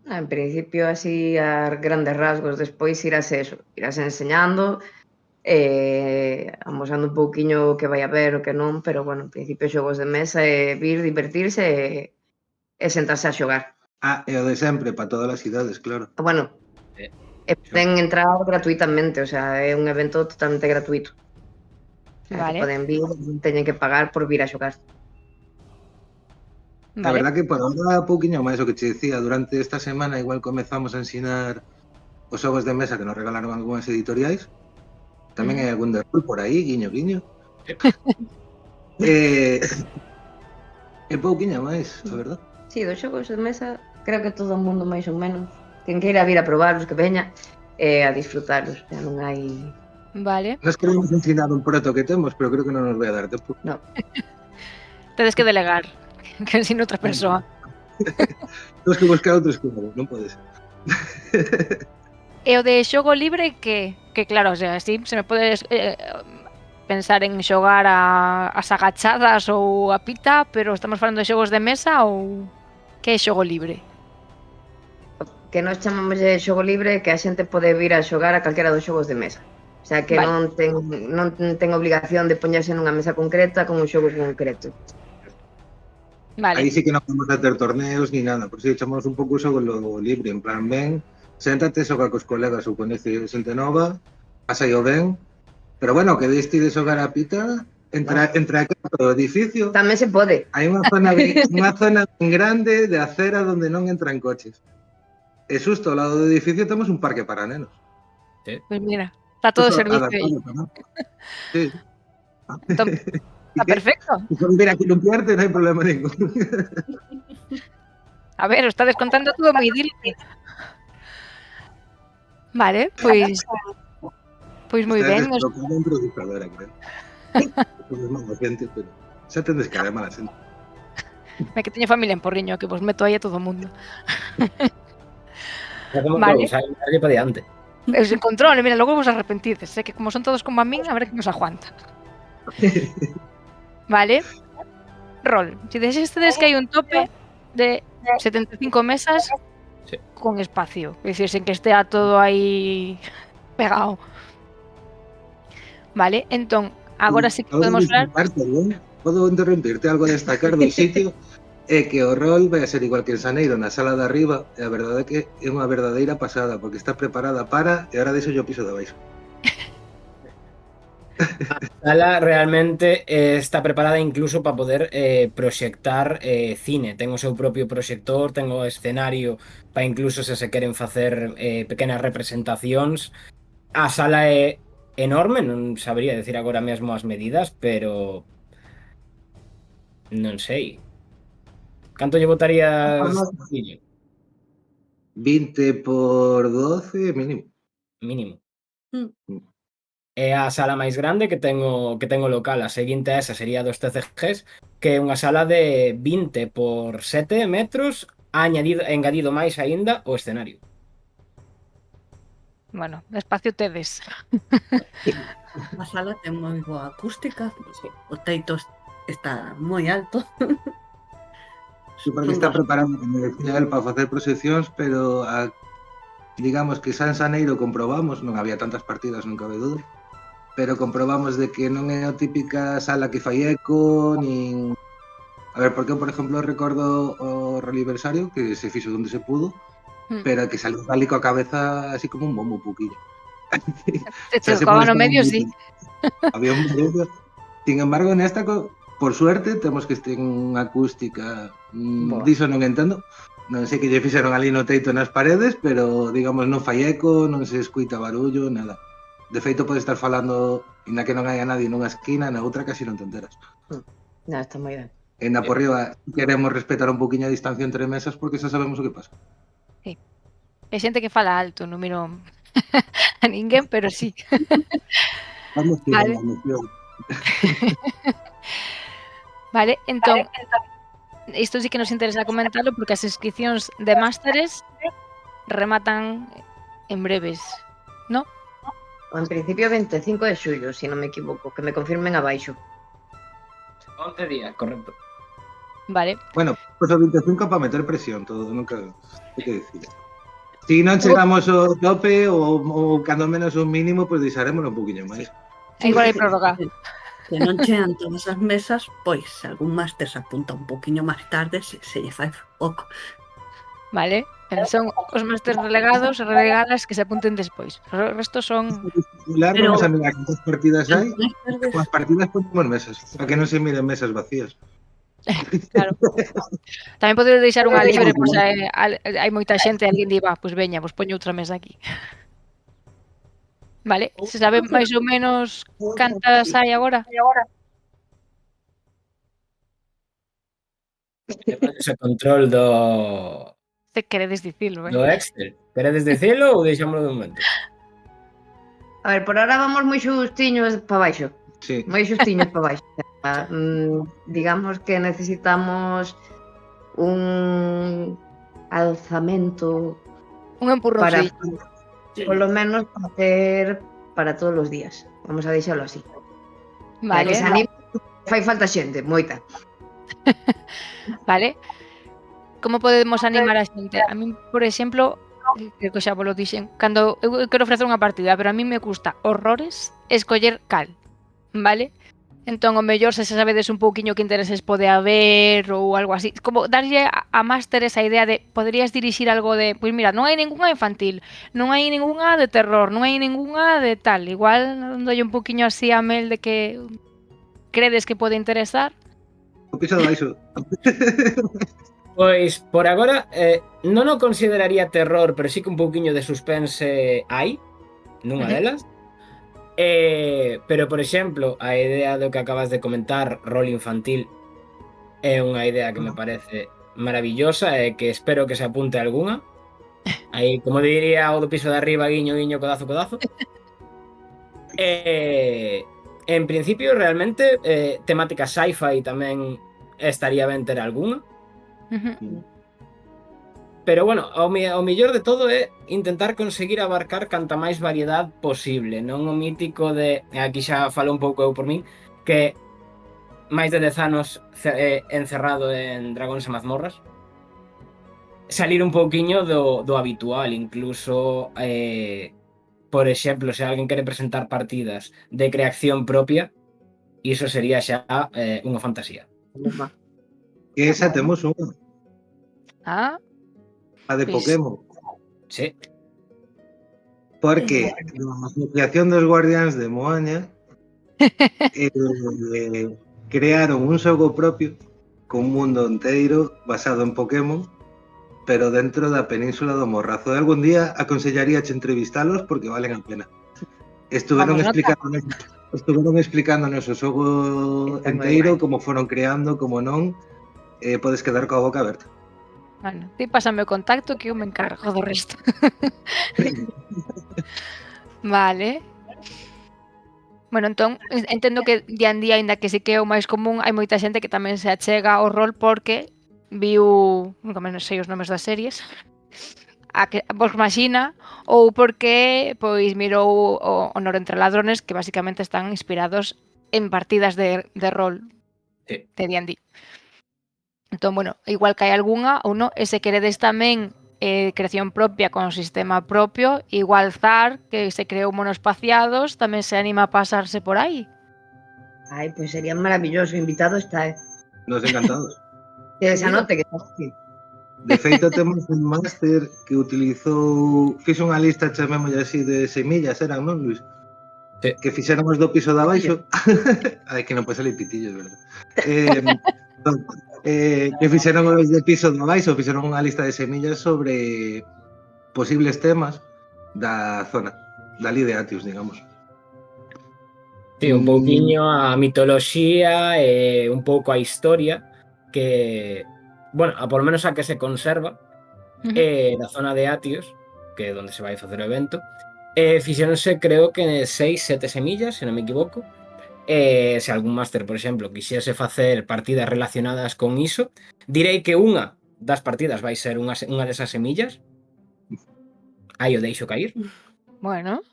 En principio, así a grandes rasgos, despois irás enseñando, amosando un pouquiño o que vai haber o que non, pero bueno, en principio xogos de mesa é vir, divertirse e sentarse a xogar. E o de sempre, para todas as idades, claro. Bueno, poden entrar gratuitamente, o sea, é un evento totalmente gratuito. O sea, Vale. que poden vir, non teñen que pagar por vir a xogar. A Vale. verdad que por ahora pouquiño máis o que che dicía, durante esta semana igual comezamos a ensinar os xogos de mesa que nos regalaron algunhas editoriais. Tamén hai algún de rol por aí, guiño, guiño. E pouquiño máis, a verdad. Sí, dos xogos de mesa, creo que todo o mundo máis ou menos. Quen queira vir a probarlos, que veña, a disfrutalos. O sea, non hai... Vale. Nos queremos ensinar un proto que temos, pero creo que non nos vai a dar tempo. No. Tedes que delegar, que ensine outra persoa. Temos que buscar outros cubos, non pode ser. E o de xogo libre que claro, o sea, así se me podes pensar en xogar as agachadas ou a pita, pero estamos falando de xogos de mesa ou que é xogo libre? Que nós chamamos de xogo libre que a xente pode vir a xogar a calquera dos xogos de mesa. O sea, que Vale. non ten obligación de poñerse nunha mesa concreta con un xogo concreto. Vale. Aí sí que non podemos hacer torneos ni nada, por si chamamos un pouco xogo libre, en plan, ben, séntate, xoga cos colegas ou coñece xente nova, pasai o ben, pero bueno, que deste de xogar a pita, entre aquí do edificio, Tamén se pode. hai unha zona ben grande de acera onde non entran coches. E xusto ao lado do edificio temos un parque para nenos. Pois mira, está todo servicio aí. Sí. Entón, está perfecto. Si quieres vir aquí limpiarte, non hai problema ningún. A ver, o estades contando todo moi idílico. Vale, pois moi ben. Lo que é improvisadora, creo. É mala xente, pero xa tendes cara de mala xente. É que teño familia en Porriño, que vos meto aí a todo o mundo. Vale. Darlle para diante. Eu sen control, mira, logo vos arrepentides, que como son todos como a min, a ver que nos aguanta. Vale. Rol. Si deixestedes que hai un tope de 75 mesas sí, con espacio, é dicir, sen que estea todo aí pegado. Vale, entón, agora sí que podemos falar. Podo interrumpirte algo a destacar do sitio? É que o rol vai a ser igual que en Xaneiro na sala de arriba, e a verdade é que é unha verdadeira pasada, porque está preparada para, e agora deixo yo o piso de abaixo. A sala realmente está preparada incluso para poder proxectar cine. Ten o seu propio proxector, ten o escenario para incluso se queren facer pequenas representacións. A sala é enorme, non sabría decir agora mesmo as medidas, pero non sei. Canto lle botarías? 20 por 12 mínimo. Mínimo. É a sala máis grande que ten o local. A seguinte a esa sería dos TCGs, que é unha sala de 20 por 7 metros, engadido máis aínda o escenario. Bueno, espacio tedes. A sala ten moi boa acústica, o teito está moi alto. Sí, porque está preparando, como decía él, para facer proxeccións, pero digamos que xa en Xaneiro comprobamos, non había tantas partidas, non cabe duda, pero comprobamos de que non é a típica sala que fai eco, nin... A ver, porque eu, por exemplo, recordo o Roliversario, que se fixo onde se pudo, pero que salió ali coa cabeza así como un bombo un pouquillo. Te tocaba no medio, sí. Había un medio. Sin embargo, nesta, por suerte, temos que ter unha acústica, diso non entendo. Non sei que lle fixeron ali no teito nas paredes, pero, digamos, non fai eco, non se escuita barullo, nada. De feito, pode estar falando, inda que non haya nadie nunha esquina, na outra casi non te enteras. Non, está moi ben. E na por riba queremos respetar un poquinho a distancia entre mesas porque xa sabemos o que pasa. Sí. Hai xente que fala alto, non miro a ninguén, pero sí. Vamos, Vale. Vale, entón, isto sí que nos interesa comentarlo porque as inscripcións de másteres rematan en breves, ¿no? En principio 25 de xullo, se non me equivoco, que me confirmen abaixo. 11 días, correcto. Vale. Bueno, pues o 25 para meter presión, todo, nunca hai que decir. Si non chegamos ao tope ou cando menos un mínimo, pois deixarémoslo un poquinho máis. Igual hai prórroga. Se non chean todas as mesas, pois se algún máster se apunta un poquinho máis tarde, se lle fai pouco. Vale, son os másters relegados e relegadas que se apunten despois. O resto son... Pero... Vamos a mirar cantas partidas hai, Másteres... as partidas ponemos mesas, para que non se miren mesas vacías. Claro. Tamén podes deixar unha libre, pois hai moita xente e alguén di, pois veña, vos poño outra mesa aquí. Vale, se sabe máis ou menos cantas hai agora? Ese control do... Se queredes dicilo, do Excel. Queredes dicilo ou deixámoslo de momento? A ver, por ahora vamos moi xustiños para baixo. Sí. Moi xustiños para baixo. Digamos que necesitamos un alzamento, un empurrón para, por lo menos, hacer para todos os días. Vamos a deixarlo así. Vale. Que se anime, fai falta xente, moita. Vale. Como podemos animar a xente? A mí, por exemplo, creo que xa vos lo dixen, cando eu quero ofrecer unha partida, pero a mí me custa horrores escoller cal, vale? Entón, o mellor, se sabedes un pouquiño que intereses pode haber ou algo así, como darlle a máster esa idea de poderías dirixir algo de, pois mira, non hai ningunha infantil, non hai ningunha de terror, non hai ningunha de tal, igual dolle un pouquiño así a Mel de que credes que pode interesar. O piso de baixo. Pois, por agora, non o consideraría terror, pero sí que un pouquiño de suspense hai, nunha delas. Pero, por exemplo, a idea do que acabas de comentar, rol infantil, é unha idea que me parece maravillosa e que espero que se apunte algunha. Aí, como diría o do piso de arriba, guiño, guiño, codazo, codazo. En principio, realmente, temática sci-fi tamén estaría ben ter algunha. Pero bueno, o mellor de todo é intentar conseguir abarcar canta máis variedade posible, non o mítico de, aquí xa falo un pouco eu por min, que máis de 10 anos encerrado en Dragóns e Mazmorras, salir un pouquiño do habitual, incluso, por exemplo, se alguén quere presentar partidas de creación propia, iso sería xa unha fantasía. Que esa temos unha. A de Pokémon. Sí. Porque na asociación dos Guardiáns de Moaña crearon un xogo propio con un mundo inteiro basado en Pokémon, pero dentro da península do Morrazo. E algún día aconsellaríache entrevistalos porque valen a pena. Estuveron explicándonos o xogo inteiro, como foron creando, como non. Podes quedar coa boca aberta. Bueno, ti pásame o contacto que eu me encargo do resto. Vale. Bueno, entón, entendo que día en día, ainda que sí que é o máis común, hai moita xente que tamén se achega ao rol porque viu, nunca menos sei os nomes das series, Vox Machina, ou porque pois mirou o Honor entre ladrones, que basicamente están inspirados en partidas de rol Sí. de D&D. Entón, bueno, igual que hai algunha ou non, e se queredes tamén creación propia con sistema propio, igual Zar, que se creou monospaciados, tamén se anima a pasarse por aí. Ai, pois sería maravilloso, invitado está, Nos encantados. Que se anote que está aquí. De feito, temos un máster que utilizou... Fixo unha lista, chamémolle así, de semillas, eran, non, Luis? Sí. Que fixeron os do piso de abaixo. Ai, que non pode salir pitillos, verdad? Que fixeron os de piso de abaixo, fixeron unha lista de semillas sobre posibles temas da zona, dali de Atios, digamos. Sí, un pouquiño a mitoloxía e un pouco a historia que, bueno, a polo menos a que se conserva da zona de Atios, que é onde se vai facer o evento. Fixéronse, creo que 6, 7 semillas, se non me equivoco. Se algún máster, por exemplo, quixese facer partidas relacionadas con iso, direi que unha das partidas vai ser unha desas semillas. Aí o deixo cair. Bueno,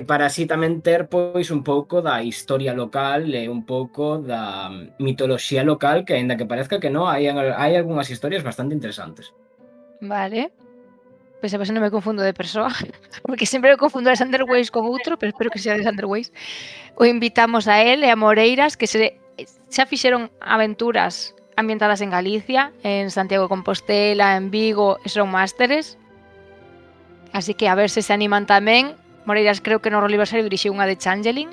Para así tamén ter pois un pouco da historia local e un pouco da mitoloxía local, que aínda que parezca que non, hai algunhas historias bastante interesantes. vale. Pois a ver se non me confundo de persoa, porque sempre me confundo a Alexander Weiss con outro, pero espero que sea Alexander Weiss. O invitamos a él e a Moreiras, que xa fixeron aventuras ambientadas en Galicia, en Santiago de Compostela, en Vigo, e son másteres. Así que a ver se animan tamén. Moreiras creo que no Roliversario dirixiu unha de Changeling.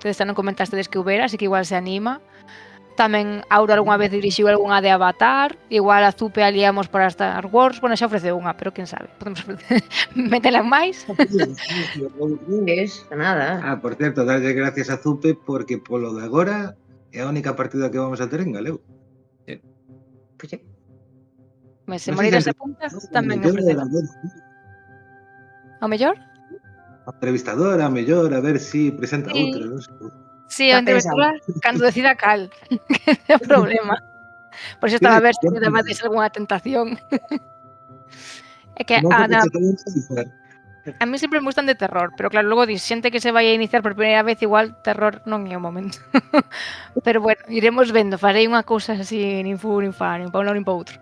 Entonces non comentastedes que houbera, así que igual se anima. Tamén Aura algunha vez dirixiu algunha de Avatar. Igual a Zupe aliamos para Star Wars. Bueno, xa ofreceu unha, pero quen sabe. Podemos metela en máis. Nada. Ah, por certo, darlle gracias a Zupe porque polo de agora é a única partida que vamos a ter en galego. Pois sí. Mas se Non sei Moreiras se se apunta, a tamén mellor ofreceu. Ao mellor? A entrevistadora, a mellor, a ver si presenta Sí. outra, non sei. Sí, a entrevistadora cando decida cal. Que é o problema. Por iso estaba a ver se me dabades algunha tentación. É que a mí sempre me gustan de terror, pero claro, logo dis xente que se vai a iniciar por primeira vez, igual terror non é o momento. Pero bueno, iremos vendo, farei unha cousa así nin fu nin fa, nin pa un lado nin pa outro.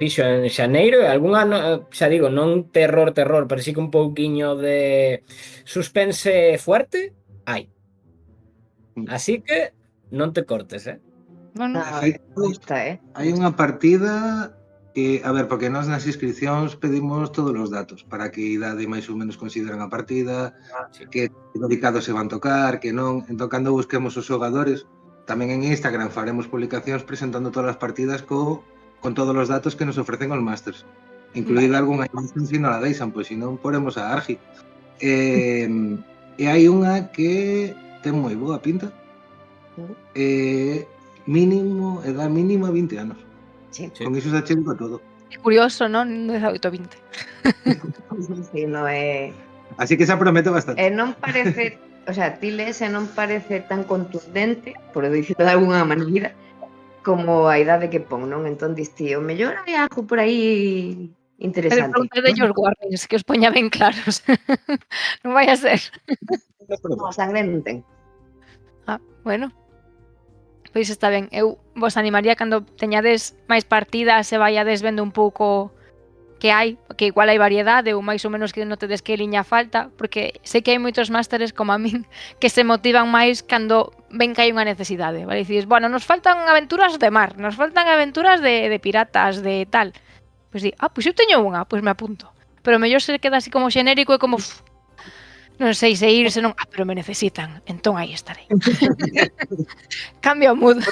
Fixo en xaneiro e algunha, xa digo, non terror, pero sí que un pouquiño de suspense fuerte, hai. Así que non te cortes, Bueno, gusta, Hai unha partida que, a ver, porque nós nas inscripcións pedimos todos os datos para que idade máis ou menos consideran a partida, sí. que dedicados se van tocar, que non. Entón, cando busquemos os xogadores, tamén en Instagram faremos publicacións presentando todas as partidas con todos os datos que nos ofrecen os masters, incluída algunha imagen se non la deixan, pois se non poremos a Argi. E hai unha que ten moi boa pinta, edad mínima 20 anos. Sí. Con iso se chega todo. é curioso, non? 18 20. Sí, no é... Así que se promete bastante. non parece, o sea, Tiles non parece tan contundente, por dicirlo de alguna maneira, como a idade que pon, non? Entón diste, o mellor hai algo por aí Pero interesante. pregunta de ellos warnings, que os poña ben claros. Non vai a ser. No, sangrenten. Bueno, pois está ben. Eu vos animaría cando teñades máis partidas e vaiades vendo un pouco que hai, que igual hai variedade ou máis ou menos que non tedes que liña falta, porque sei que hai moitos másteres como a min que se motivan máis cando ven que hai unha necesidade, vale? Dices, bueno, nos faltan aventuras de mar, nos faltan aventuras de piratas, de tal. Pois di, pois eu teño unha, pois me apunto. Pero mellor se queda así como xenérico e como non sei se ir, se non, pero me necesitan, entón aí estarei. Cambio o mood.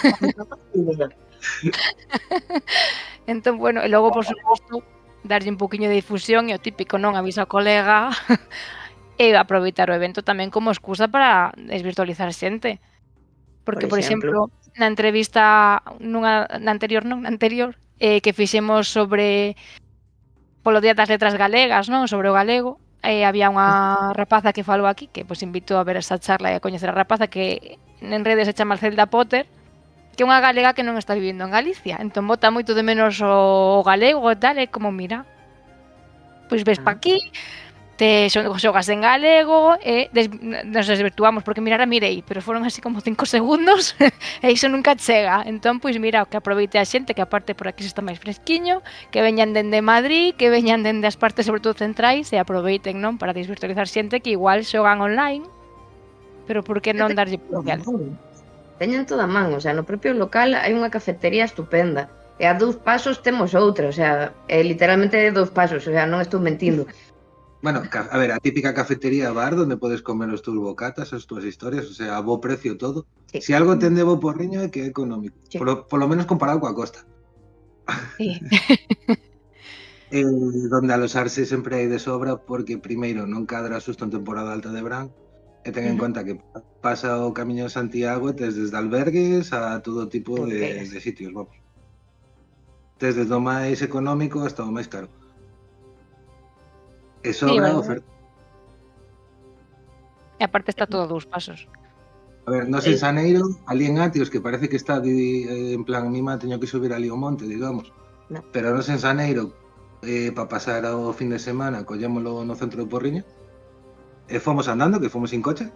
Entón, bueno, e logo, por suposto, darlle un pouquiño de difusión e o típico, non, avisa ao colega e aproveitar o evento tamén como excusa para desvirtualizar xente. Porque, por exemplo, na entrevista na anterior, que fixemos sobre polo Día das Letras Galegas, non? Sobre o galego, había unha rapaza que falou aquí, que pois invito a ver esa charla e a coñecer a rapaza, que en redes se chama Zelda Potter, que é unha galega que non está vivindo en Galicia, entón bota moito de menos o galego e tal, e como mira, pois ves pa aquí, te xogas en galego e nos desvirtuamos porque mirar a mirei, pero foron así como 5 segundos e iso nunca chega. Entón, pois mira, que aproveite a xente que aparte por aquí se está máis fresquiño, que veñan dende Madrid, que veñan dende as partes sobre todo centrais e aproveiten, non, para desvirtualizar xente que igual xogan online, pero por que non darlle potencial? Teñen toda a man, o sea, no propio local hai unha cafetería estupenda e a 2 pasos temos outra, o sea, literalmente 2 pasos, o sea, non estou mentindo. Bueno, a ver, a típica cafetería bar donde podes comer os tus bocatas, as túas historias, o sea, a bo precio todo. Sí. Si algo ten de bo porriño é que é económico, Sí. por lo menos comparado coa costa. Sí. Donde alosarse sempre hai de sobra porque primeiro non cadra xusto en temporada alta de verán e ten en conta que pasa o Camiño de Santiago e tes desde albergues a todo tipo de sitios, vamos. Desde o máis económico hasta o máis caro. E sobra a oferta. E aparte está todo a 2 pasos. A ver, nos en Xaneiro, ali en Atios, que parece que está en plan, mima, teño que subir ali ao monte, digamos. No. Pero nos en Xaneiro, para pasar o fin de semana, collémolo no centro de Porriño, e fomos andando, que fomos sin coche,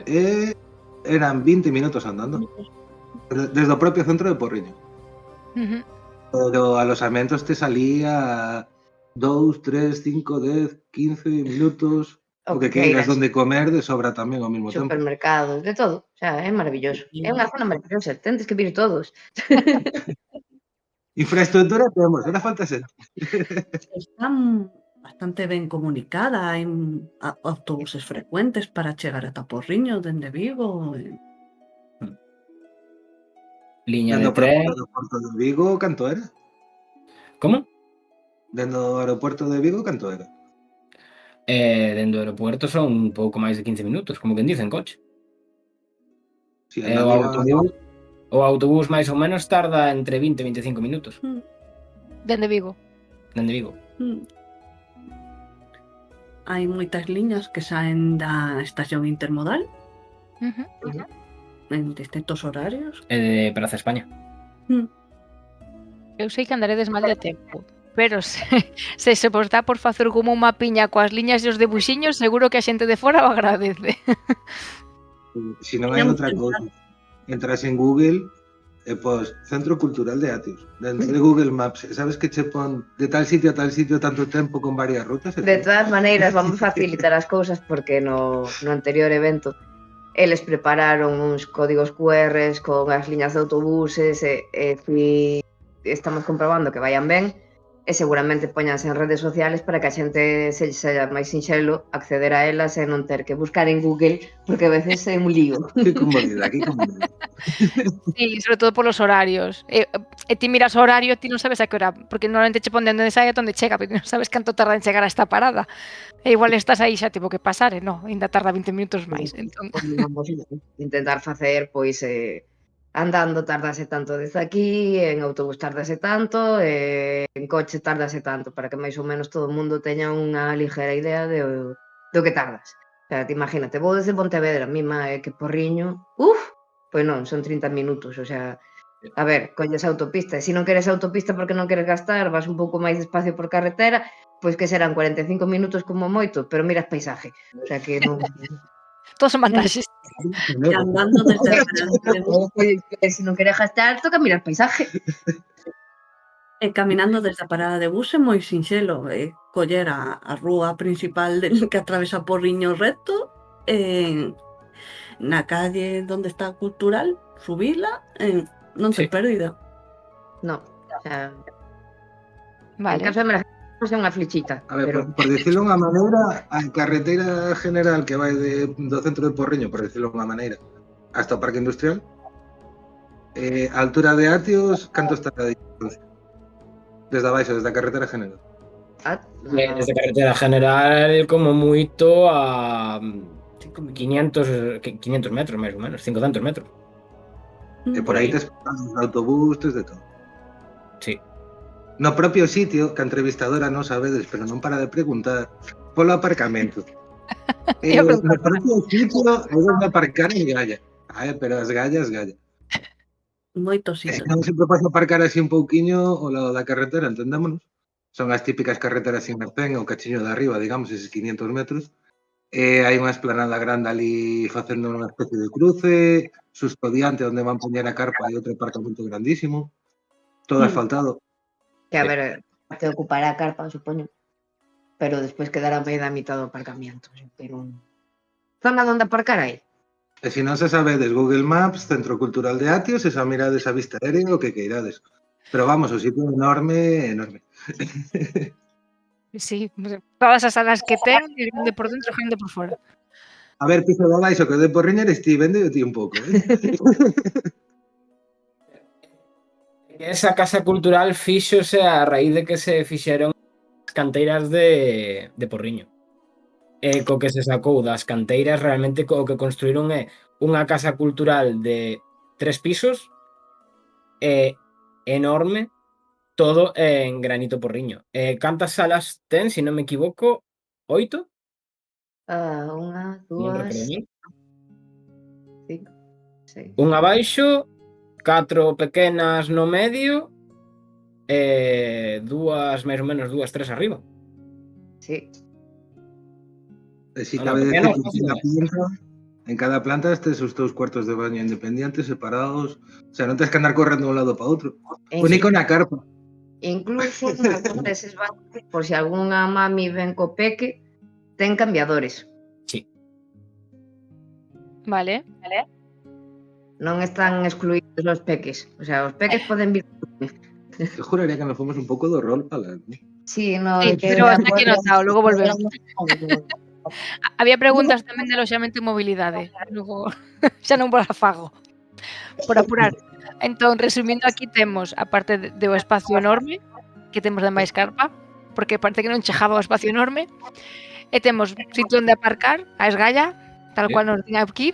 e eran 20 minutos andando, desde o propio centro de Porriño. Pero alosamentos te salía 2, 3, 5, 10, 15 minutos, o que queiras donde comer de sobra tamén ao mesmo tempo. Supermercados, de todo, o sea, é maravilloso. É unha zona maravillosa, tendes que vir todos. Infraestructura temos, era falta xente. Están bastante ben comunicada, hai autobuses frecuentes para chegar ata Porriño dende Vigo. Liña de tren. Dentro do aeroporto de Vigo, canto era? Como? Dentro do aeroporto de Vigo, canto era? Dentro do aeropuerto son un pouco máis de 15 minutos, como quen dice, en coche. Si, o autobús máis ou menos tarda entre 20 e 25 minutos. Dende Vigo. Dende Vigo. Hai moitas liñas que saen da estación intermodal en distintos horarios. E de Praza España. Eu sei que andaredes mal de tempo, pero se vos dá por facer como unha piña coas liñas e os debuxiños, seguro que a xente de fora o agradece. Si non hai outra cousa, entras en Google e pos Centro Cultural de Atios, dentro de Google Maps, sabes que che pon de tal sitio a tal sitio tanto tempo con varias rutas? De todas maneiras, vamos a facilitar as cousas porque no anterior evento eles prepararon uns códigos QR con as liñas de autobuses e estamos comprobando que vayan ben e seguramente poñanse en redes sociales para que a xente se sexa máis sinxelo acceder a elas e non ter que buscar en Google porque a veces é un lío. Que comodidade, que comodidade. Sí, sobre todo polos horarios. E ti miras o horario e ti non sabes a que hora, porque normalmente che pon onde sai e onde chega, pero non sabes canto tarda en chegar a esta parada. E igual estás aí xa tipo que pasar, e non, ainda tarda 20 minutos máis. Entón, intentar facer, pois, andando tardase tanto desde aquí, en autobús tardase tanto, en coche tardase tanto, para que máis ou menos todo o mundo teña unha ligera idea do que tardas. O sea, te imagínate, vou desde Pontevedra, mima, que Porriño, pois non, son 30 minutos, o sea, a ver, colles autopista, e se non queres autopista porque non queres gastar, vas un pouco máis despacio por carretera, pois que serán 45 minutos como moito, pero miras paisaje, o sea que non... todos son vantaxes. E andando desde a parada de bus. Se non queres gastar, toca mirar paisaje. E caminando desde a parada de bus é moi sinxelo, coller a rúa principal que atravesa Porriño recto, na calle onde está a Cultural, subila, non te pérdida. No, o sea... Vale. En caso de emergencia, é unha flechita. A ver, pero... por decirlo unha maneira, a carretera general que vai do centro de Porriño, por decirlo unha maneira, hasta o Parque Industrial, a altura de Atios, canto está a distancia? Desde abaixo, desde a carretera general. Desde a carretera general, como moito a 500 metros, máis ou menos, 500 metros. E por aí tes autobús, tes de todo. Sí. No propio sitio, que a entrevistadora non sabedes, pero non para de preguntar, polo aparcamento. No propio sitio é onde aparcar en Galla. Pero as gallas, Galla. Moito E sitio. se non sempre podes aparcar así un pouquiño ao lado da carretera, entendémonos. Son as típicas carreteras sin arcén, o cachiño de arriba, digamos, eses 500 metros. Hai unha esplanada grande ali facendo unha especie de cruce, xusto diante onde van poñer a carpa hai outro aparcamento grandísimo, todo asfaltado. Que a ver, te ocupará a carpa, supoño. Pero despois quedará medio da mitad do aparcamiento. Pero zona onde aparcar hai. E se non se sabedes Google Maps, Centro Cultural de Atios, e xa mirades a vista aérea o que queirades. Pero vamos, o sitio é enorme, enorme. Sí, todas as salas que ten, grande por dentro, grande por fora. A ver, piso de baixo que o de Porriña eres ti, vende ti un pouco, Esa casa cultural fíxose a raíz de que se fixeron as canteiras de Porriño. Co que se sacou das canteiras, realmente o que construíron é unha casa cultural de 3 pisos enorme, todo en granito Porriño. Cantas salas ten, se non me equivoco? 8? Unha, Non recordo dúas, ben. 5, 6. Un abaixo, 4 pequenas no medio e dúas, máis ou menos, 2, 3 arriba. Sí. E si No, cabe decir pequenas, en cada planta estes os teus cuartos de baño independientes, separados, o sea, non tens que andar correndo de un lado para outro. Único na carpa. Incluso nalgún deses baños, por se algunha mami ven co peque, ten cambiadores. Sí. Vale. Non están excluídos os peques. O sea, os peques poden vir. Te juraría que nos fomos un pouco do rol para... Sí, no, Sí, pero está aquí anotado, logo volvemos. Había preguntas tamén de aloxamento e mobilidade. Logo, xa non vos afago. Por apurar. Entón, resumindo, aquí temos, aparte do espacio enorme, que temos de máis carpa, porque parece que non chegaba o espacio enorme, e temos sitio onde aparcar, a esgalla, tal cual nos din aquí.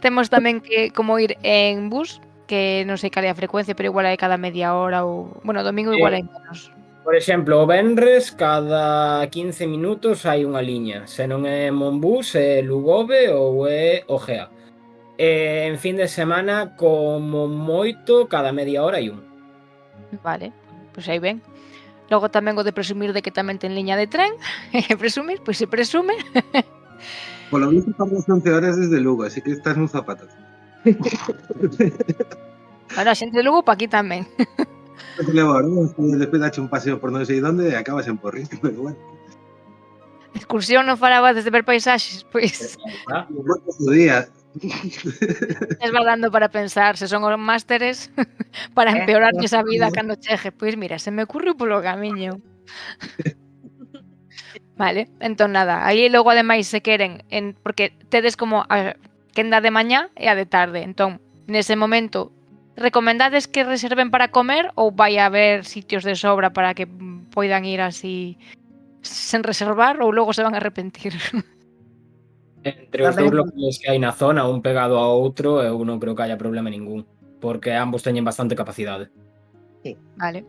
Temos tamén que como ir en bus, que non sei cal é a frecuencia, pero igual hai cada media hora ou... Bueno, domingo igual hai menos. Por exemplo, o venres, cada 15 minutos hai unha liña. Se non é Monbús, é Lugove ou é Ogea. En fin de semana, como moito, cada media hora hai un. Vale, pois aí ben. Logo tamén o de presumir de que tamén ten liña de tren. Presumir, pois se presume. Polo visto tardas 11 horas desde Lugo, así que estás nun zapato. Ahora, a xente de Lugo pa aquí tamén. Te levo ahora, despois dache un paseo por non sei onde e acabas en Porriño, pero bueno. Excursión non falaba desde ver paisaxes, pois O día. es va dando para pensar se son os másteres para empeorarlles a vida cando chegue. Pois mira, se me ocurre polo camiño. Vale, entón nada, aí logo ademais se queren, porque tedes como a quenda de mañá e a de tarde, entón nese momento recomendades que reserven para comer ou vai a haber sitios de sobra para que poidan ir así sen reservar ou logo se van a arrepentir? Entre os dous locales que hai na zona, un pegado a outro, eu non creo que haya problema ningún, porque ambos teñen bastante capacidade. Sí. Vale.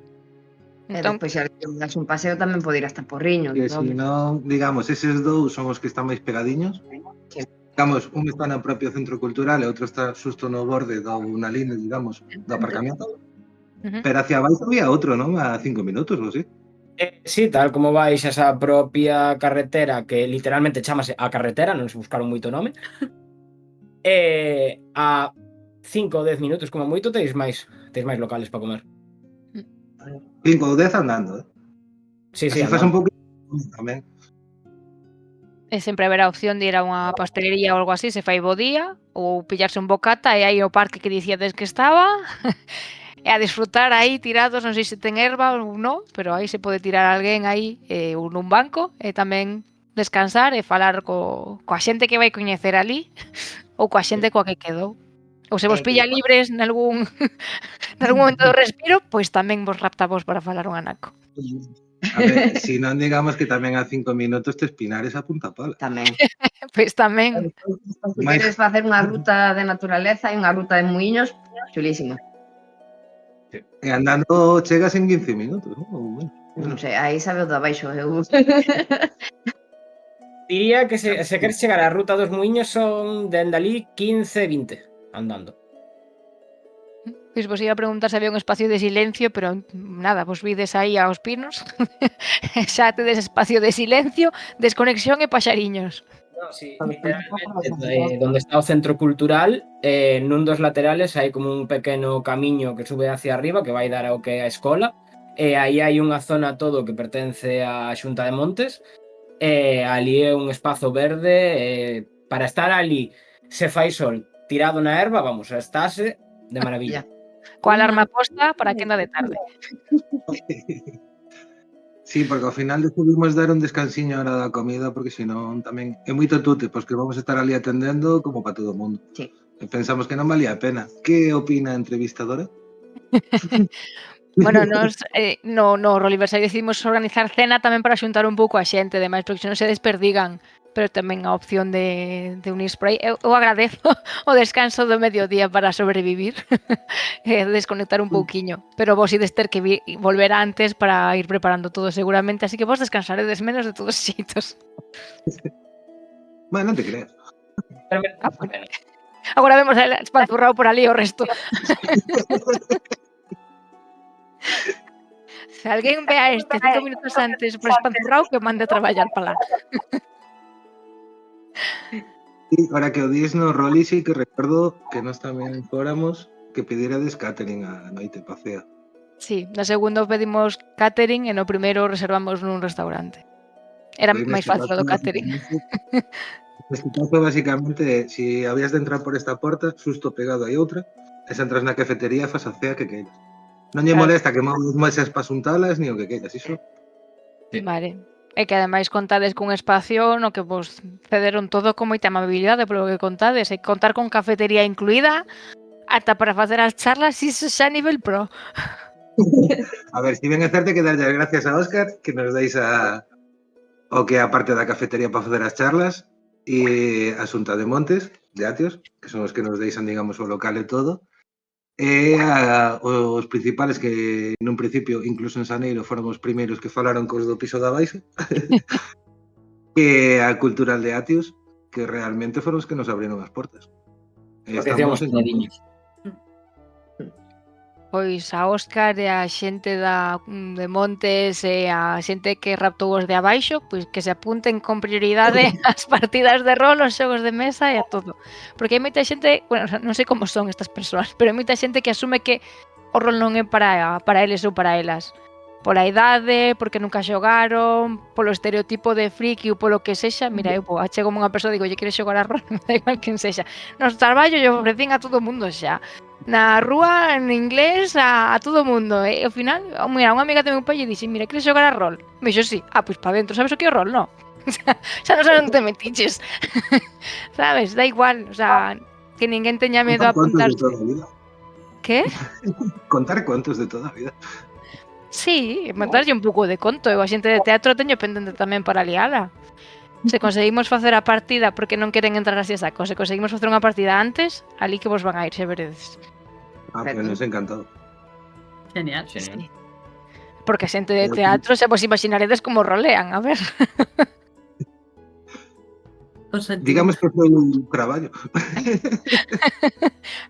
Entón, despois se das un paseo tamén pode ir hasta Porriño. E se non, digamos, eses dous son os que están máis pegadiños. Sí. Digamos, un está no propio centro cultural e outro está xusto no borde na línea, digamos, do aparcamiento. Pero hacia abaixo había outro, non? A 5 minutos ou así. Sí, tal como vais esa propia carretera que literalmente chamase a carretera, non se buscaron moito nome. A 5 ou 10 minutos como moito teis máis locales para comer. 5 ou 10 andando, Sí, así faz un pouco tamén. E sempre haberá opción de ir a unha pastelería ou algo así, se fai bo día, ou pillarse un bocata e aí o parque que dicíades que estaba, e a disfrutar aí tirados, non sei se ten erva ou non, pero aí se pode tirar alguén aí ou nun banco e tamén descansar e falar coa xente que vai coñecer ali ou coa xente coa que quedou. Ou se vos pilla libres nalgún momento do respiro, pois tamén vos rapta vos para falar un anaco. A ver, si non digamos que tamén a 5 minutos te espinares a punta pala. Tamén. Pois tamén. Se queres facer unha ruta de naturaleza e unha ruta de muiños, chulísima. E andando chegas en 15 minutos, non? Non sei, aí sabe o de abaixo. Diría que se queres chegar á ruta dos muiños son dende ali 15-20 andando. Pois vos iba a preguntar se había un espacio de silencio, pero nada, vos vides aí aos pinos, xa tedes espacio de silencio, desconexión e paxariños. No, sí, literalmente, donde está o centro cultural, nun dos laterales hai como un pequeno camiño que sube hacia arriba que vai dar ao que é a escola, e aí hai unha zona todo que pertence á Xunta de Montes, e ali é un espazo verde, para estar ali se fai sol tirado na erva, vamos, estáse de maravilla. Coa alarma posta para a quenda de tarde. Sí, porque ao final decidimos dar un descansiño a hora da comida, porque senón tamén é moito tute, pois que vamos a estar ali atendendo como para todo o mundo. Sí. E pensamos que non valía a pena. Que opina a entrevistadora? Bueno, nos no Roliversario decidimos organizar cena tamén para xuntar un pouco a xente, demais, porque senón se desperdigan, pero tamén a opción de Unispray. Eu agradezo o descanso do mediodía para sobrevivir e desconectar un pouquiño, pero vos ides ter que volver antes para ir preparando todo seguramente, así que vos descansaredes menos de todos os xeitos. Bueno, non te creas. Agora vemos a espanzurrado por ali o resto. Se alguén ve a este 5 minutos antes por espanzurrado, que o mande a traballar para lá. Sí, ahora que o dis no Roli, sí que recuerdo que nós tamén fóramos que pidierades catering a noite pa cea. Sí, no segundo pedimos catering e no primeiro reservamos nun restaurante. Era Pois máis neste fácil o do caso, catering. Neste caso, basicamente, si habías de entrar por esta porta, xusto pegado hai outra, e se entras na cafetería fas a cea que queiras. Non lle Claro. molesta que movas mesas para xuntalas, ni o que queiras, iso. Sí. Vale. E que ademais contades cun espacio no que vos cederon todo con moita amabilidade polo que contades, e contar con cafetería incluída ata para facer as charlas, iso xa a nivel pro. A ver, si ben é certo que darlle as gracias a Óscar que nos deis o que é a parte da cafetería para facer as charlas e a Xunta de Montes, de Atios, que son os que nos deixan, digamos, o local e todo. E os principales que nun principio, incluso en Xaneiro, foron os primeiros que falaron cos do piso de abaixo, que a Cultural de Atios, que realmente foron os que nos abriron as portas. E Porque hacíamos en penediños. Pois a Óscar e a xente de Montes e a xente que raptou os de abaixo, pois que se apunten con prioridade ás partidas de rol, aos xogos de mesa e a todo. Porque hai moita xente, bueno, non sei como son estas persoas, pero hai moita xente que asume que o rol non é para eles ou para elas. Pola idade, porque nunca xogaron, polo estereotipo de friki ou polo que sexa. Mira, eu chego unha persoa e digo, lle queres xogar a rol, me da igual quen sexa. Nos traballo lle ofrecín a todo o mundo xa. Na rúa, en inglés, a todo o mundo. E ao final, mira, unha amiga de meu pai lle dixe, mira, queres xogar a rol? Me dixo, sí. Ah, pois para dentro, sabes o que é o rol? No. Xa non sabes onde te metiches. Sabes, da igual, o sea, que ninguén teña medo a apuntarse. Que? Contar contos de toda a vida. Sí, mandarlle un pouco de conto. Eu a xente de teatro teño pendente tamén para liala. Se conseguimos facer a partida porque non queren entrar así a saco, se conseguimos facer unha partida antes, ali que vos van a ir, se veredes. Ah, pues nos encantado. Genial. Sí. Porque a xente de teatro, se vos imaginaredes como rolean, a ver. Digamos que foi un traballo.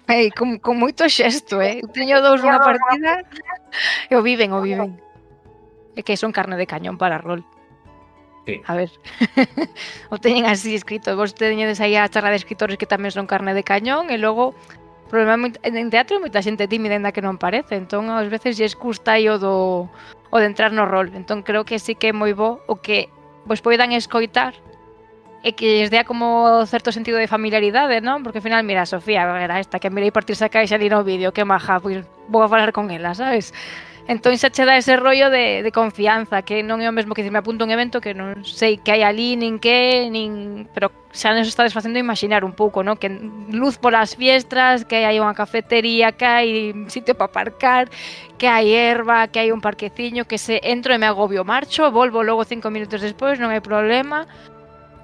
Ei, con moito xesto, Eu teño dous nunha partida e o viven. É que son carne de cañón para rol. Sí. A ver, o teñen así escrito. Vos teñedes aí a charla de escritores que tamén son carne de cañón e logo, problema en teatro hai moita xente tímida ainda que non parece, entón ás veces lles custa aí o de entrar no rol. Entón creo que sí que é moi bo o que vos poidan escoitar e que lles dea como certo sentido de familiaridade, non? Porque ao final, mira, Sofía, era esta que mirei partirse a caixa ali no vídeo, que maja, pois vou a falar con ela, sabes? Entón xa che dá ese rollo de confianza, que non é o mesmo que me apunto a un evento que non sei que hai ali, pero xa nos estades facendo imaginar un pouco, non? Que luz polas fiestras, que hai unha cafetería, que hai sitio para aparcar, que hai erva, que hai un parqueciño, que se entro e me agobio, marcho, volvo logo 5 minutos despois, non hai problema.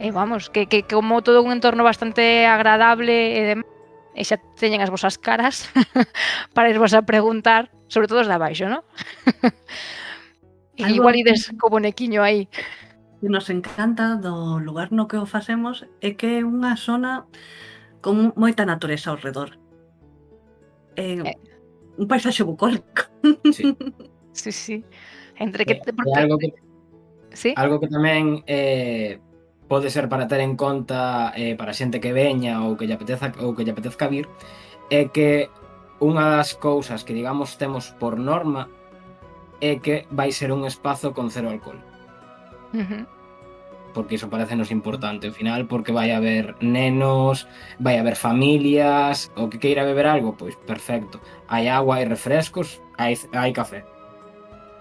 E vamos, que como todo un entorno bastante agradable e xa teñen as vosas caras para irvos a preguntar, sobre todo os de abaixo, non? E igual ides co bonequiño aí. O que nos encanta do lugar no que o facemos é que é unha zona con moita natureza ao redor. un paisaxe bucólico. Sí. Sí. Entre que Sí. Algo que tamén pode ser para ter en conta para xente que veña ou que lle apetezca vir, é que unha das cousas que, digamos, temos por norma é que vai ser un espazo con cero alcohol. Porque iso parecenos importante ao final, porque vai haber nenos, vai haber familias, o que queira beber algo, pois perfecto. Hai agua, hai refrescos, hai café.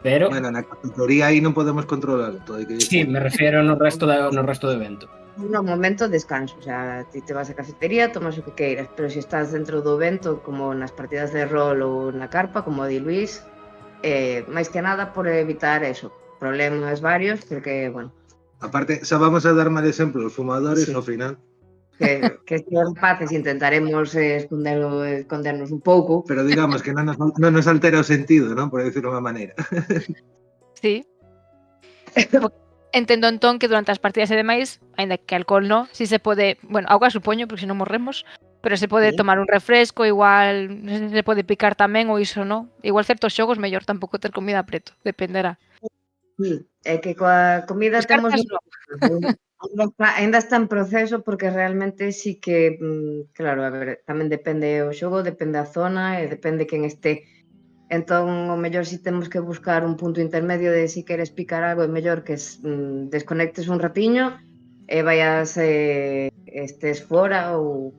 Pero Bueno, na cafetería aí non podemos controlar todo, hai que sí, decir. me refiero no resto do evento. No momento descanso, o sea, ti te vas á cafetería, tomas o que queiras, pero se estás dentro do evento, como nas partidas de rol ou na carpa, como di Luís, máis que nada por evitar eso, problemas varios, porque, bueno... Aparte, xa vamos a dar mal exemplo, os fumadores, Sí. ao final. Que estes rapaces intentaremos escondernos un pouco. Pero digamos que non nos altera o sentido, non? Por decirlo de unha maneira. Sí. Entendo entón que durante as partidas e demais, aínda que alcohol non, si se pode, bueno, auga supoño, porque se non morremos, pero se pode tomar un refresco, igual, non sei se se pode picar tamén ou iso non. Igual certos xogos mellor tampouco ter comida preto, dependerá. Sí, é que coa comida As temos... cartas non. Ainda está en proceso porque realmente sí que, claro, a ver, tamén depende o xogo, depende a zona e depende quen este. Entón, o mellor si temos que buscar un punto intermedio de si queres picar algo, é mellor que desconectes un ratiño e vayas estes fora ou...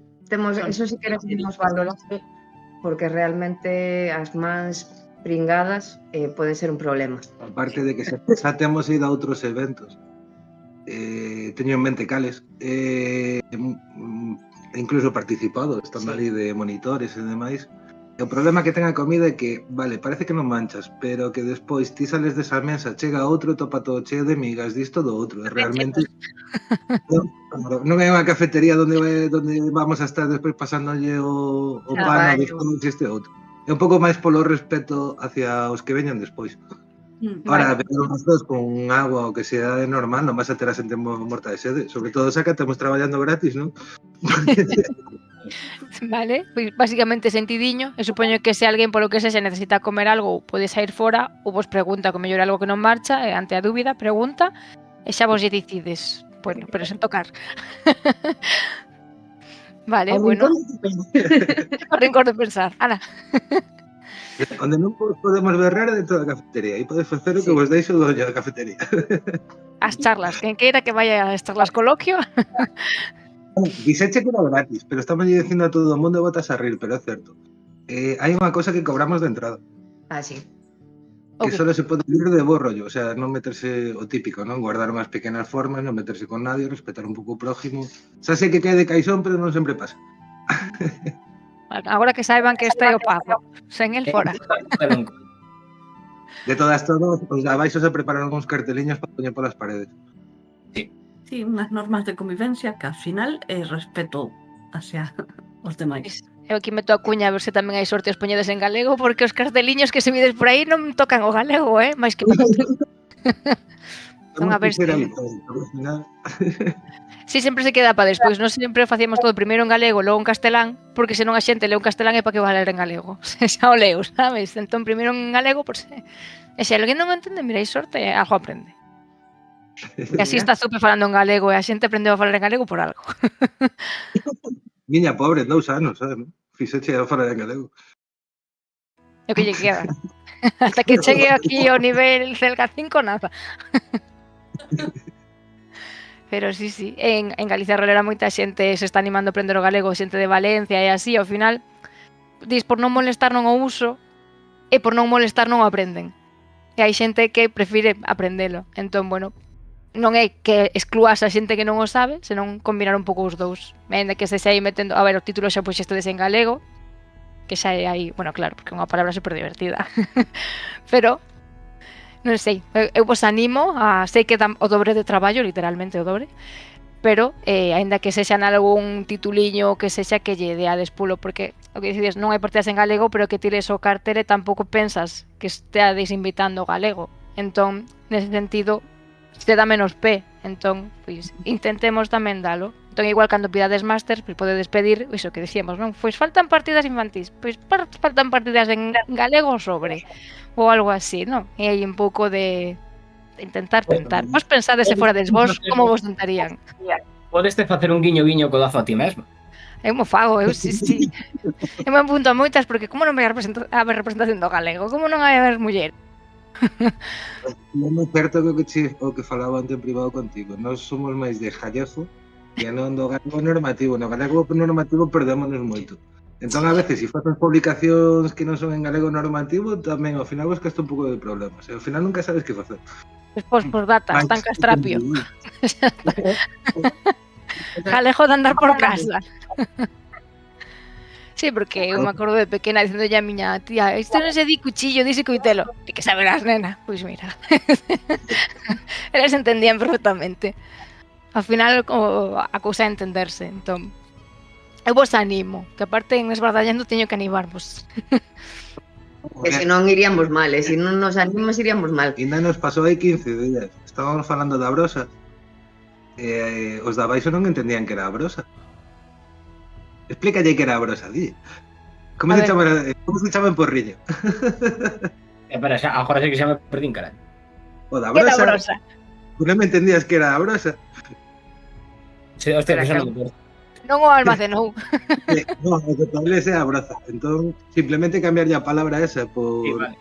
Eso si queres nos valorar porque realmente as mans pringadas pode ser un problema. Aparte de que xa temos ido a outros eventos, teño en mente cales, incluso participado, estando ali de monitores e demais. O problema que ten a comida é que, vale, parece que non manchas, pero que despois ti sales desa mesa, chega outro, topa todo cheo de migas, disto do outro, e realmente non é unha cafetería onde vamos a estar despois pasándolle o pano despois este outro. É un pouco máis polo respeto hacia os que veñan despois. Ahora, beber unhas dos con agua o que sea normal, non vas a ter a xente morta de sede, sobre todo xa que estamos traballando gratis, non? Vale, pois basicamente sentidiño, e supoño que se alguén polo que sexa necesita comer algo, pode sair fora ou vos pregunta que mellor algo que non marcha, e ante a dúbida pregunta e xa vos lle decides. Bueno, pero sen tocar. Vale, bueno. O rincón de pensar. Ana. Onde non podemos berrar dentro da cafetería, aí podes facer o que vos deixo do doño da cafetería. As charlas, quen queira que vaya ás charlas coloquio. Dixeche que era gratis, pero estamos dicindo a todo o mundo e botas a rir, pero é certo. Hai unha cosa que cobramos de entrada. Ah, sí. Que solo se pode ir de bo rollo, o sea, non meterse o típico, non? Guardar unhas pequenas formas, non meterse con nadie, respetar un pouco o prójimo. Xa sei que cae de caixón, pero non sempre pasa. Agora que saiban que este é o pazo, sen el fora. De todas, os de abaixo se prepararon uns carteliños para poñer polas paredes. Sí, unhas normas de convivencia que ao final é respeto hacia os demais. Eu aquí meto a cuña a ver se tamén hai sorteos poñedes en galego, porque os carteliños que se vides por aí non tocan o galego, máis que para non a ver se... Si, sempre se queda para despois, non sempre facíamos todo primeiro en galego, logo en castelán, porque senón a xente leu en castelán e para que va a ler en galego. Xa o leo, sabes? Entón primeiro en galego, por se... E se alguén non entende, mira, hai sorte e algo aprende. E así está Zupe falando en galego e a xente aprendeu a falar en galego por algo. Miña pobre, 2 anos, sabes? Fixeche a falar en galego. É o que lle queda. Hasta que chegue aquí ao nivel Celga 5, nada. Pero sí, en Galicia Rolera moita xente se está animando a aprender o galego, xente de Valencia e así, ao final, dis por non molestar non o uso e por non molestar non o aprenden. E hai xente que prefire aprendelo. Entón, bueno, non é que exclúas a xente que non o sabe, senón combinar un pouco os dous. Ainda que se aí metendo, a ver, o título xa puxestedes en galego, que xa é aí, bueno, claro, porque é unha palabra super divertida. Pero non sei, eu vos animo a, sei que dan o dobre de traballo, literalmente o dobre, pero aínda que sexan algún tituliño que sexa que lle deades pulo, porque o que decides non hai partidas en galego, pero que tires o cartel e tampouco pensas que esteades invitando o galego. Entón, nese sentido, te dá menos pé, entón, pois, intentemos tamén dalo. Entón, igual, cando pidades máster, pois podedes pedir iso que decíamos, non? Pois faltan partidas infantís, pois faltan partidas en galego sobre, ou algo así, non? E hai un pouco de intentar tentar. Vos pensades se forades vos, como vos tentarían? Podeste facer un guiño codazo a ti mesmo. Eu mo fago, eu sí. Eu me apunto a moitas porque como non vai a haber representación do galego? Como non hai a haber muller? Non é certo o que falaba antes en privado contigo. Nós somos máis de gallego e non do galego normativo. No galego normativo perdémonos moito. Entón, a veces, se facen publicacións que non son en galego normativo, tamén ao final buscas un pouco de problemas. E ao final nunca sabes que facer. Despois, por data, están castrapio. Galego de andar por casa. Sí, porque eu me acordo de pequena dicindo a miña tía, isto non se di cuchillo, dise coitelo. Ti que saberás, nena. Pois mira. Elas entendían perfectamente. Ao final, a cousa é entenderse. Entón, eu vos animo, que aparte en Esbardallando teño que animarvos. Que se non iríamos mal, se non nos animamos iríamos mal. E non nos pasou hai 15 días. Estábamos falando da brosa. Os da baixo non entendían que era a brosa. Explícalle que era a brosa, di. Como se chama en Porriño? Espera, xa, agora sei que xa me perdín, caralho. O da Que da brosa. brosa? Tu non me entendías que era a brosa. Sí, hostia, que xa non me acordo. Non o almacenou. No, o que tal é a broza. Entón, simplemente cambiar a palabra esa por... Sí, vale.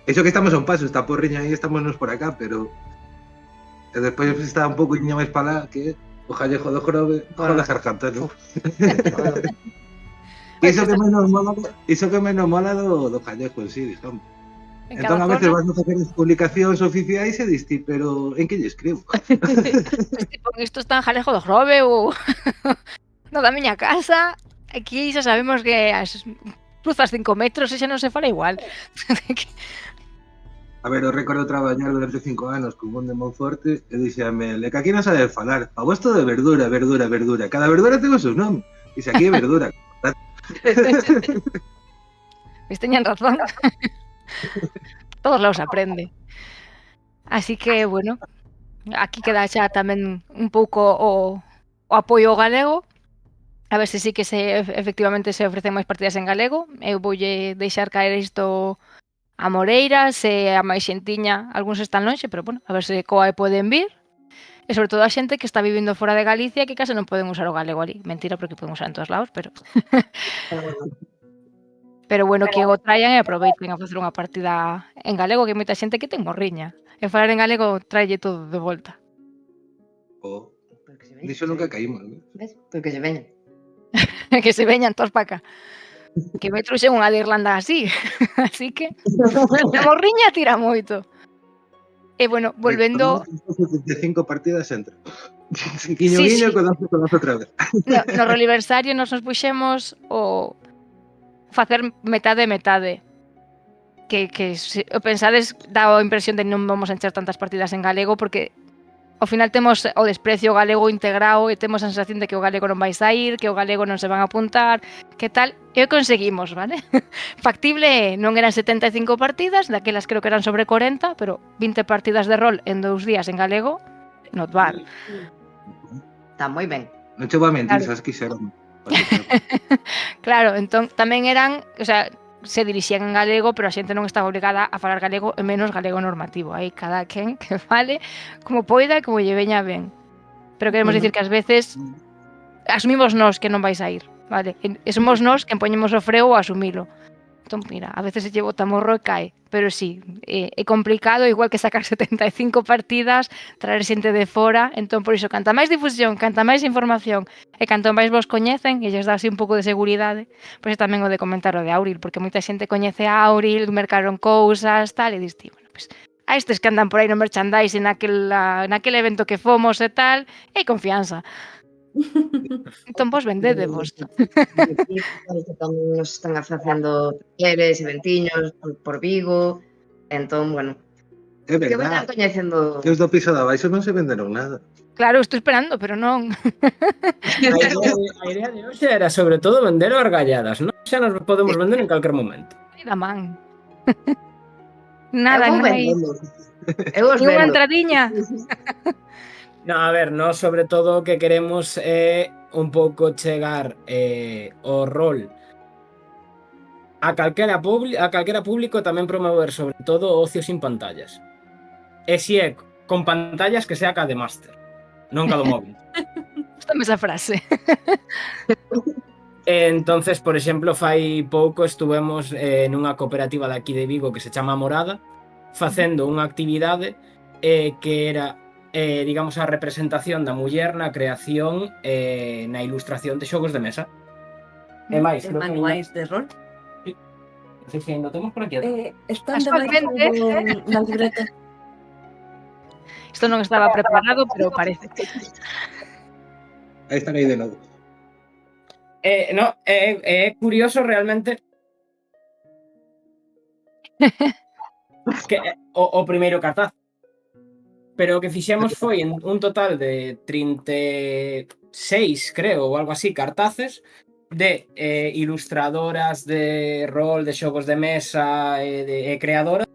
Eso que estamos a un paso, está Porriño aí, estamos nos por acá, pero... E despois está un pouco máis para lá, que o Jallejo do Jorobe con la garganta, non? Iso que menos mola do Jallejo en sí, digamos. Entón, a veces vas a facer as publicacións oficiais e diste, pero en que lle escribo? Tipo, isto está en Jalejo do Jorobe ou no da miña casa. Aquí xa sabemos que as cruzas 5 metros e xa non se fala igual. A ver, eu recordo traballar durante 5 anos con un de Monforte e dixame, que aquí non sabe falar, a vos todo de verdura. Cada verdura ten o seu nome. E se aquí é verdura. Pois teñan razón. Todos lados aprende. Así que, bueno, aquí queda xa tamén un pouco o apoio ao galego. A ver se sí que efectivamente se ofrecen máis partidas en galego. Eu voulle deixar caer isto a Moreira, se a máis xentiña, algúns están lonxe, pero bueno, a ver se coa poden vir. E sobre todo a xente que está vivindo fora de Galicia que case non poden usar o galego ali. Mentira, porque poden usar en todos lados, pero... Pero bueno, que o traian e aproveiten a facer unha partida en galego, que hai moita xente que ten morriña. E falar en galego traille todo de volta. Diso nunca caímos, ¿no? ¿Ves? Porque se veñan. Que se veñan todos para cá. Que me trouxen unha de Irlanda así. Así que a morriña tira moito. E bueno, volvendo... 75 partidas entra. Guiño, codazo outra vez. No roliversario nos puxemos o facer metade. Que se o pensades, dá a impresión de que non vamos a encher tantas partidas en galego, porque ao final temos o desprecio galego integrado e temos a sensación de que o galego non vai sair, que o galego non se van a apuntar, que tal, e o conseguimos, vale? Factible non eran 75 partidas, daquelas creo que eran sobre 40, pero 20 partidas de rol en 2 días en galego, not bad. Está moi ben. Non che vou a mentir, sabes que xeron. Claro, entón tamén eran, o sea, se dirixían en galego, pero a xente non estaba obligada a falar galego e menos galego normativo. Aí cada quen que fale como poida e como lle veña ben. Pero queremos dicir que ás veces asumimos nós que non vais a ir, vale? E somos nós que poñemos o freo a asumilo. Entón, mira, a veces se lle bota morro e cae, pero sí, é complicado, igual que sacar 75 partidas, traer xente de fora, entón por iso, canta máis difusión, canta máis información, e canto máis vos coñecen, e lles dá así un pouco de seguridade, pois tamén o de comentar o de Auril, porque moita xente coñece a Auril, mercaron cousas, tal, e diste, bueno, pois, a estes que andan por aí no merchandising, naquel evento que fomos e tal, e confianza. Entón vos vendedevos. Nos están facendo talleres, eventiños por Vigo. Entón, bueno, É que verdad. van coñecendo. Que os do piso da baixo non se venderon nada. Claro, estou esperando, pero non. A idea de hoxe era sobre todo vender argalladas, non? Xa nos podemos vender en calquer momento. Mira, man. Nada, Eu non hai... vou Unha vendo. entradiña. No, a ver, nós sobre todo o que queremos é un pouco chegar o rol a calquera público, tamén promover sobre todo o ocio sin pantallas. E si é con pantallas que sea ca de Master, non ca do móvil. Gústame esa frase. Entonces, por exemplo, fai pouco estuvemos nunha cooperativa de aquí de Vigo que se chama Morada, facendo unha actividade que era, digamos, a representación da muller na creación na ilustración de xogos de mesa. E máis, De creo que manuais de rol. non sei se ainda temos por aquí. Están debaixo Casualmente. da libreta. Isto non estaba preparado, pero parece. Aí están aí de novo. No, é curioso realmente que o primeiro cartaz. Pero o que fixemos foi en un total de 36, creo, ou algo así, cartaces de ilustradoras de rol, de xogos de mesa e creadoras,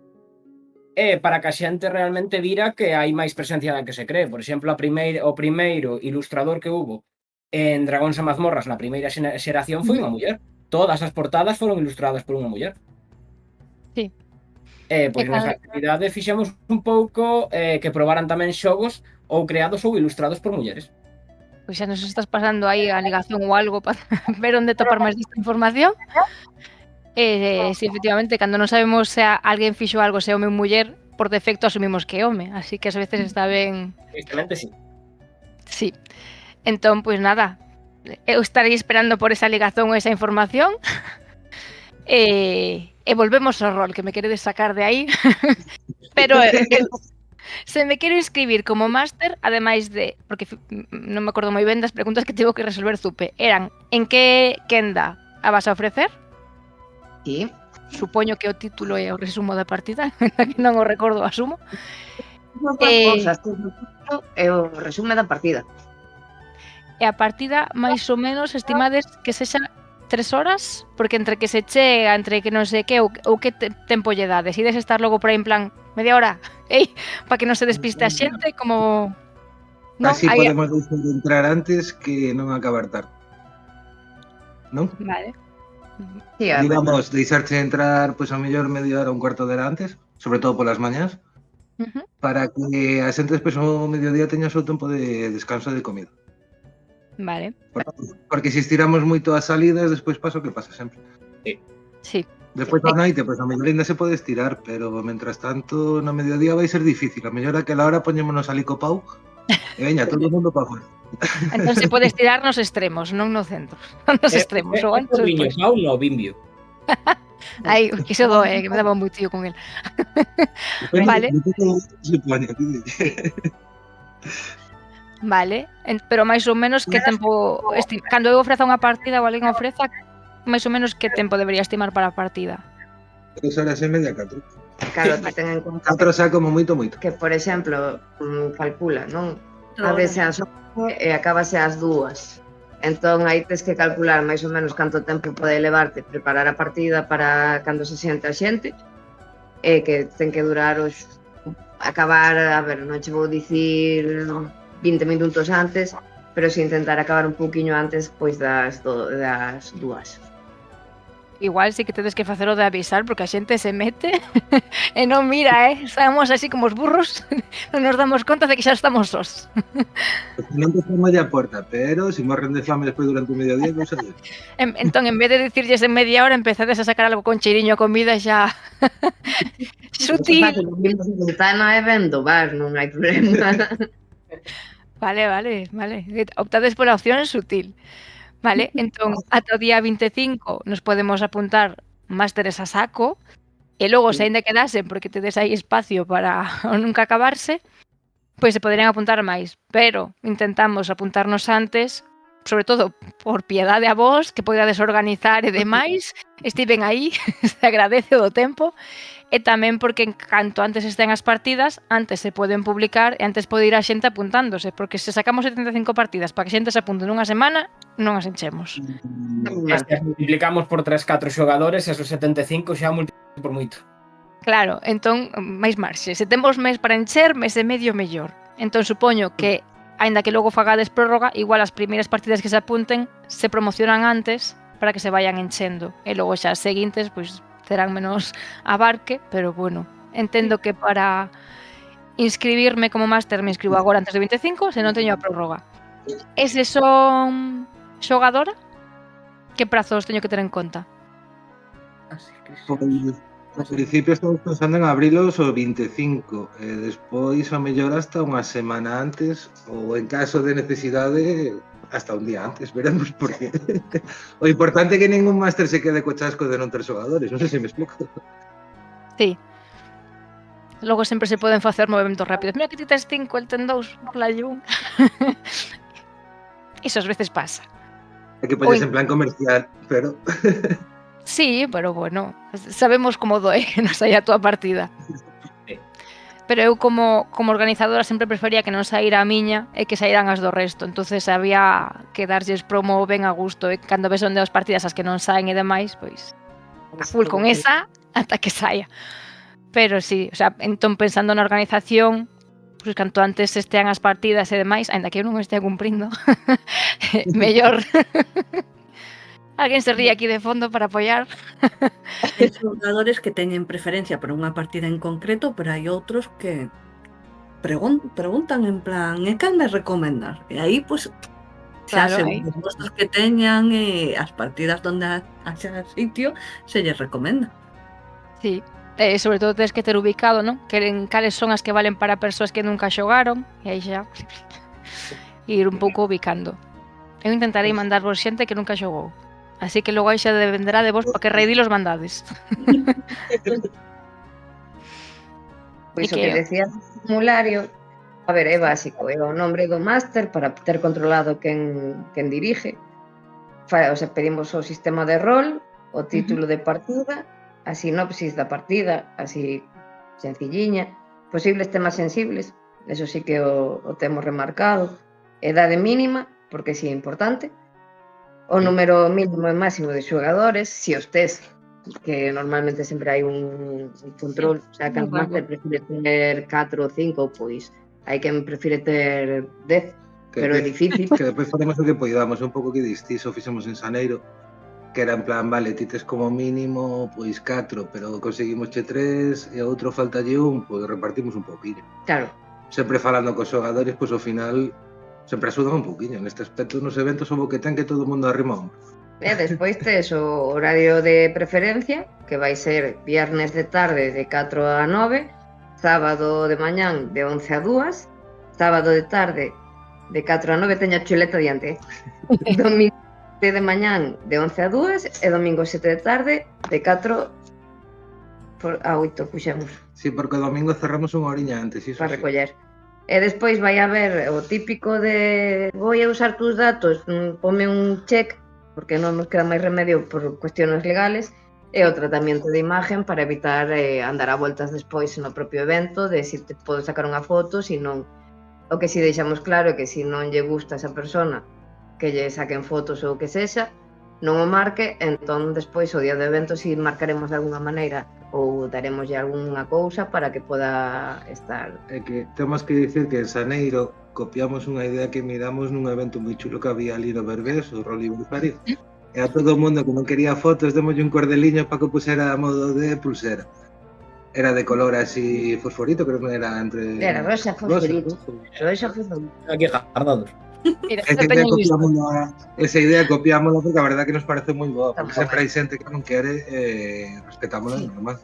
para que a xente realmente vira que hai máis presencia da que se cree. Por exemplo, o primeiro ilustrador que hubo en Dragóns e Mazmorras na primeira xeración foi unha muller. Todas as portadas foron ilustradas por unha muller. Sí. Pois nesa actividade fixemos un pouco que probaran tamén xogos ou creados ou ilustrados por mulleres. Pois xa nos estás pasando aí a ligación ou algo para ver onde topar máis desta información. Si efectivamente, cando non sabemos se alguén fixo algo, se é home ou muller, por defecto asumimos que é home, así que ás veces está ben. Tristemente, sí. Sí. Entón, pois nada, eu estarei esperando por esa ligazón ou esa información. E volvemos ao rol, que me queredes sacar de aí. Pero se me quero inscribir como máster, ademais de, porque non me acordo moi ben das preguntas que tivo que resolver Zupe, eran en que quenda a vas a ofrecer? Sí. Supoño que o título é o resumo da partida, que non o recordo, asumo. É o resume da partida. E a partida, máis ou menos, estimades que sexa 3 horas? Porque entre que se chega, entre que non sei que, ou que tempo lle dades? Ides estar logo por aí en plan, media hora, para que non se despiste a xente, como... Non, así podemos deixar de entrar antes que non acabar tarde. Non? Vale. Sí, digamos, deixarche entrar pois a mellor media hora, un cuarto de hora antes, sobre todo polas mañás, para que a xente despois ao mediodía teña o seu tempo de descanso de comida. Vale. Porque se estiramos moito as salidas, despois pasa o que pasa sempre. Sí. Despois a noite, pois a mellor ainda se pode estirar, pero mentras tanto no mediodía vai ser difícil. A mellor aquela hora poñémonos ali co pau e veña, todo o mundo para fora. Entón se pode estirar nos extremos, non no centro. Nos extremos, o ancho despois. Pau no bimbio. Ai, que iso doe, que me daba un butío con el. Vale. Vale, pero máis ou menos que tempo, cando eu ofreza unha partida ou alguén ofreza, máis ou menos que tempo debería estimar para a partida? 3 horas e media, 4. Claro, que ten en conta 4 xa como moito. Que, por exemplo, calcula, non? A veces as 11 e acabase ás 2. Entón, aí tes que calcular máis ou menos canto tempo pode levarte preparar a partida para cando se siente a xente, e que ten que durar acabar, a ver, non che vou dicir 20 minutos antes, pero si intentar acabar un pouquiño antes pois das 2. Igual sí que tedes que facer o de avisar, porque a xente se mete e non mira, estamos así como os burros, non nos damos conta de que xa estamos sós. Non empezamos a porta, pero se morren de fame despois durante o mediodía, non sei. Entón, en vez de dicirlles en media hora, empezades a sacar algo con cheiriño a comida xa sutil. Ventana e vendo bar, non hai problema. Vale. Optades pola opción sutil. Vale, entón, ata o día 25 nos podemos apuntar másteres a saco, e logo, se ainda quedasen, porque tedes aí espacio para nunca acabarse, pois se poderían apuntar máis, pero intentamos apuntarnos antes, sobre todo por piedade a vos, que podades organizar e demais, estiven aí, se agradece o do tempo, e tamén porque canto antes estén as partidas, antes se poden publicar e antes pode ir a xente apuntándose, porque se sacamos 75 partidas para que xente se apunte nunha semana, non as enchemos. Se multiplicamos por 3-4 xogadores, esos 75 xa multiplicamos por moito. Claro, entón, máis marxe. Se temos mes para encher, mes e medio mellor. Entón, supoño que aínda que logo fagades prórroga, igual as primeiras partidas que se apunten se promocionan antes para que se vayan enchendo, e logo xa as seguintes pois terán menos abarque, pero bueno, entendo que para inscribirme como máster me inscribo agora antes do 25, se non teño a prórroga. E se son xogadora, que prazos teño que ter en conta? Así que sí. Ao principio estamos pensando en abrilos o 25 e despois a mellor hasta unha semana antes ou en caso de necesidade hasta un día antes, veremos porque o importante é que ningún máster se quede co chasco de non ter xogadores, non sei se me explico. Sí. Logo sempre se poden facer movimentos rápidos. Mira que ti tes 5, el ten 2, morlalle un. Iso ás veces pasa. É que poñes en plan comercial, pero Sí, pero bueno, sabemos como doe que non saia a túa partida. Sí. Pero eu como organizadora sempre prefería que non saíra a miña e que saíran as do resto. Entonces había que darlles promo ben a gusto e cando ves onde as partidas as que non saen e demais, pois full con esa ata que saia. Pero sí, o sea, entón pensando na organización, pois canto antes estean as partidas e demais, aínda que eu non estea cumprindo, mellor. Alguén se ríe aquí de fondo para apoiar. Hai xogadores que teñen preferencia por unha partida en concreto, pero hai outros que preguntan en plan, e cal me recomendar? E aí, pois, xa Claro, según os gustos que teñan e as partidas donde haxa sitio, se lles recomenda. Sí. Sobre todo tens que ter ubicado, non? Cales son as que valen para persoas que nunca xogaron e aí xa ir un pouco ubicando. Eu intentarei mandarvos xente que nunca xogou. Así que logo aí xa dependerá de vos para que reidi los mandades. Pois E o que que- decía no formulario, a ver, é básico, é o nombre do máster para ter controlado quen dirige. O sea, pedimos o sistema de rol, o título de partida, a sinopsis da partida, así sencilliña, posibles temas sensibles, eso sí que o temos remarcado, edade mínima, porque sí é importante, o número mínimo e máximo de xogadores, si os tes, que normalmente sempre hai un control, o sea, que un o máster prefire ter 4 ou 5, pois hai quen prefire ter 10, pero é difícil. Que despois facemos o que poidamos, un pouco que distiso fixemos en Xaneiro, que era en plan, vale, ti tes como mínimo pois 4, pero conseguimos 3 e a outro faltalle un, pois repartimos un pouquinho. Claro, Sempre falando cos xogadores, pois ao final sempre axudan un pouquinho. Neste aspecto, nos eventos, o que ten que todo o mundo arrima un. e despois tes o horario de preferencia, que vai ser viernes de tarde de 4 a 9, sábado de mañán de 11 a 2, sábado de tarde de 4 a 9, teño a chuleta diante, domingo de mañán de 11 a 2 e domingo 7 de tarde de 4 a 8 puxemos Sí, porque o domingo cerramos unha oriña antes, iso para sí. recoller. E despois vai haber o típico de vou a usar tus datos, ponme un check, porque non nos queda máis remedio por cuestiones legales, e o tratamento de imagen para evitar andar a voltas despois no propio evento, de si te podo sacar unha foto, si non. O que si deixamos claro é que si non lle gusta a esa persona que lle saquen fotos ou que sexa, non o marque, entón despois o día do evento si marcaremos de alguna maneira ou daremoslle algunha cousa para que poda estar. É que temos que dicir que en Xaneiro copiamos unha idea que miramos nun evento moi chulo que había ali no Berbés, o Rol Libre París. E a todo o mundo que non quería fotos, démoslle un cordeliño para que pusera a modo de pulsera. Era de color así fosforito, creo que era entre... Era rosa fosforito. rosa. Rosa fosforito. Aquí jardados. Mira, Esa idea copiámola porque a verdad que nos parece moi boa, porque sempre hai xente que non quere respetámola, Sí. normal.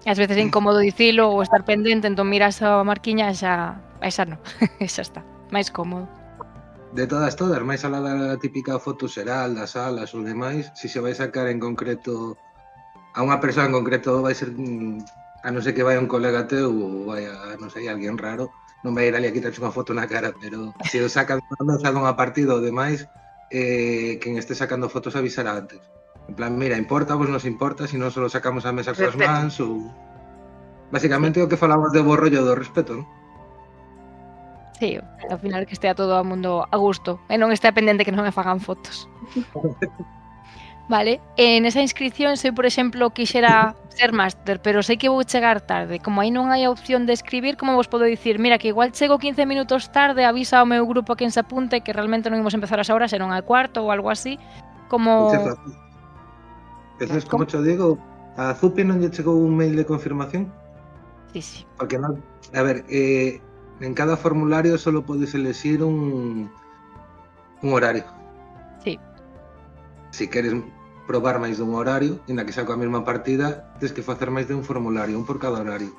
Ás veces é incómodo dicilo ou estar pendente, entón miras a marquiña e xa non, xa está, máis cómodo. De todas, máis alá da típica foto xeral das salas ou demais, se se vai sacar en concreto a unha persoa en concreto vai ser a non ser que vai un colega teu ou vai a, non sei, alguén raro, non vai ir ali a quitarse unha foto na cara, pero se o sacan unha mesa dunha partida ou demais, quen este sacando fotos avisará antes. En plan, mira, importa vos nos importa, se non só sacamos a mesa coas Respeto. mans ou... Basicamente o que falamos de bo rollo do respeto, non? Sí, ao final que estea todo o mundo a gusto e non estea pendente que non me fagan fotos. Vale, en esa inscripción se, por exemplo, quixera ser máster, pero sei que vou chegar tarde. Como aí non hai a opción de escribir, como vos podo dicir? Mira, que igual chego 15 minutos tarde, avisa ao meu grupo a quen se apunte que realmente non imos empezar as horas, senón al cuarto ou algo así. Como... Entonces, como te digo, a Zupi non lle chegou un mail de confirmación? Sí, sí. Porque non... A ver, en cada formulario solo podes elegir un horario. Sí. Si queres probar máis dun horario, inda que xa coa mesma partida, tens que facer máis de un formulario, un por cada horario.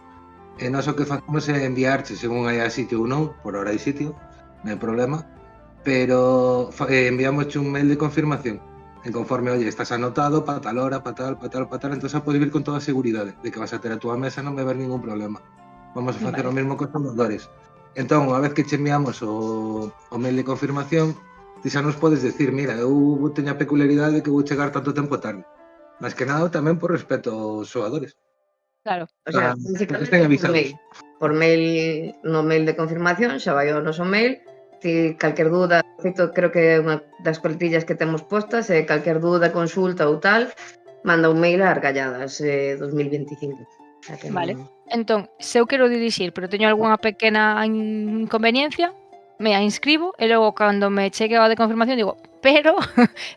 E nós o que facemos é enviarche según hai a sitio ou non, por hora e sitio, non hai problema, pero enviamos un mail de confirmación. En conforme, oye, estás anotado para tal hora, para tal, entón xa podes vir con toda a seguridade de que vas a ter a túa mesa, non vai haber ningún problema. Vamos a facer o mesmo cos formadores. Entón, unha vez que che enviamos o mail de confirmación, ti xa nos podes decir, mira, eu teño a peculiaridade de que vou chegar tanto tempo tarde. Mas que nada, tamén por respeto aos xogadores. Claro. O sea, por mail, no mail de confirmación, xa vai ao noso mail, si calquer dúda, feito, creo que é unha das coletillas que temos postas, calquer dúda, consulta ou tal, manda un mail a Argalladas 2025. O sea, que Vale. Non... Entón, se eu quero dirixir, pero teño algunha pequena inconveniencia, me inscribo e logo cando me chegue a de confirmación digo, pero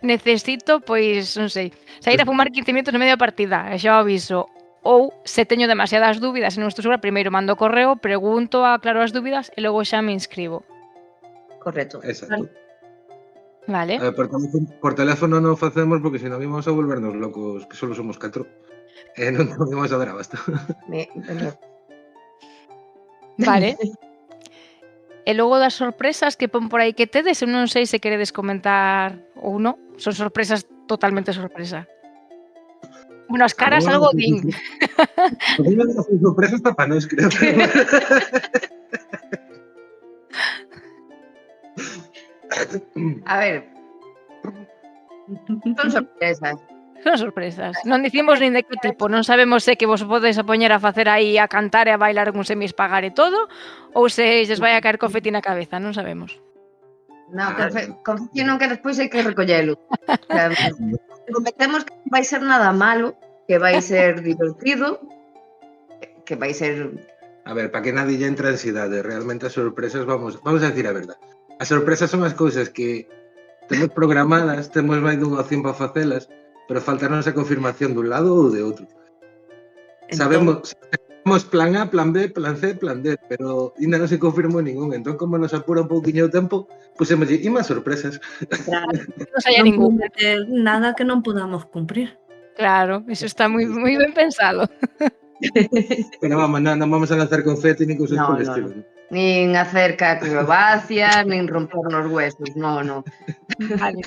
necesito, pois, non sei, sair a fumar 15 minutos no medio da partida, e xa o aviso. Ou, se teño demasiadas dúbidas e non estou segura, primeiro mando correo, pregunto, aclaro as dúbidas e logo xa me inscribo. Correcto. Exacto. Vale. Por teléfono non facemos porque senón vimos a volvernos locos, que solo somos 4. E non podemos a dar abasto. Vale. E logo das sorpresas que pon por aí que tedes, eu non sei se queredes comentar ou non. Son sorpresas totalmente sorpresa. Bueno, as caras algo din. Unha das sorpresas está para nós, creo. A ver, son sorpresas. Son sorpresas. Non dicimos nin de que tipo, non sabemos se que vos podes a poñer a facer aí a cantar e a bailar con semispagar e todo, ou se lles vai a caer confeti na cabeza, non sabemos. Non, confeti non, que despois hai que recollelo. O sea, prometemos que non vai ser nada malo, que vai ser divertido, que vai ser... A ver, para que nadie lle entre ansiedade, realmente as sorpresas, vamos a decir a verdade. As sorpresas son as cousas que temos programadas, temos máis dunha opción para facelas, pero faltarnos a confirmación dun lado ou de outro. Sabemos plan A, plan B, plan C, plan D, pero ainda non se confirmou ningún. Entón, como nos apura un pouquiño o tempo, pusemos e máis sorpresas. Claro, non saia ningún. Nada que non podamos cumprir. Claro, eso está moi ben pensado. Pero vamos, non vamos a lanzar confeti ni cousas por estilo. Nin hacer acrobacias, nin rompernos huesos, no. Vale.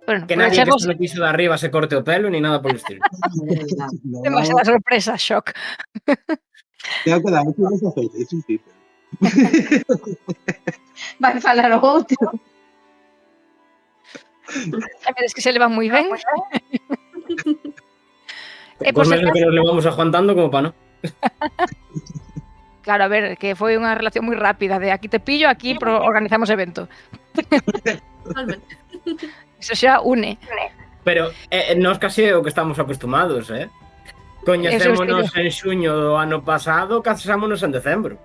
Bueno, que nadie que está no piso de arriba se corte o pelo ni nada por el estilo. Demasiada sorpresa, shock. Tengo que dar mucho más aceite, es un tipo. Vai falar o outro. Sabedes que se levan moi ben. Pues menos que nos levamos aguantando como para no. Claro, a ver, que foi unha relación moi rápida de aquí te pillo, aquí organizamos evento. Eso xa une. Pero nós casi é o que estamos acostumados, Coñecémonos en xuño do ano pasado, casámonos en decembro.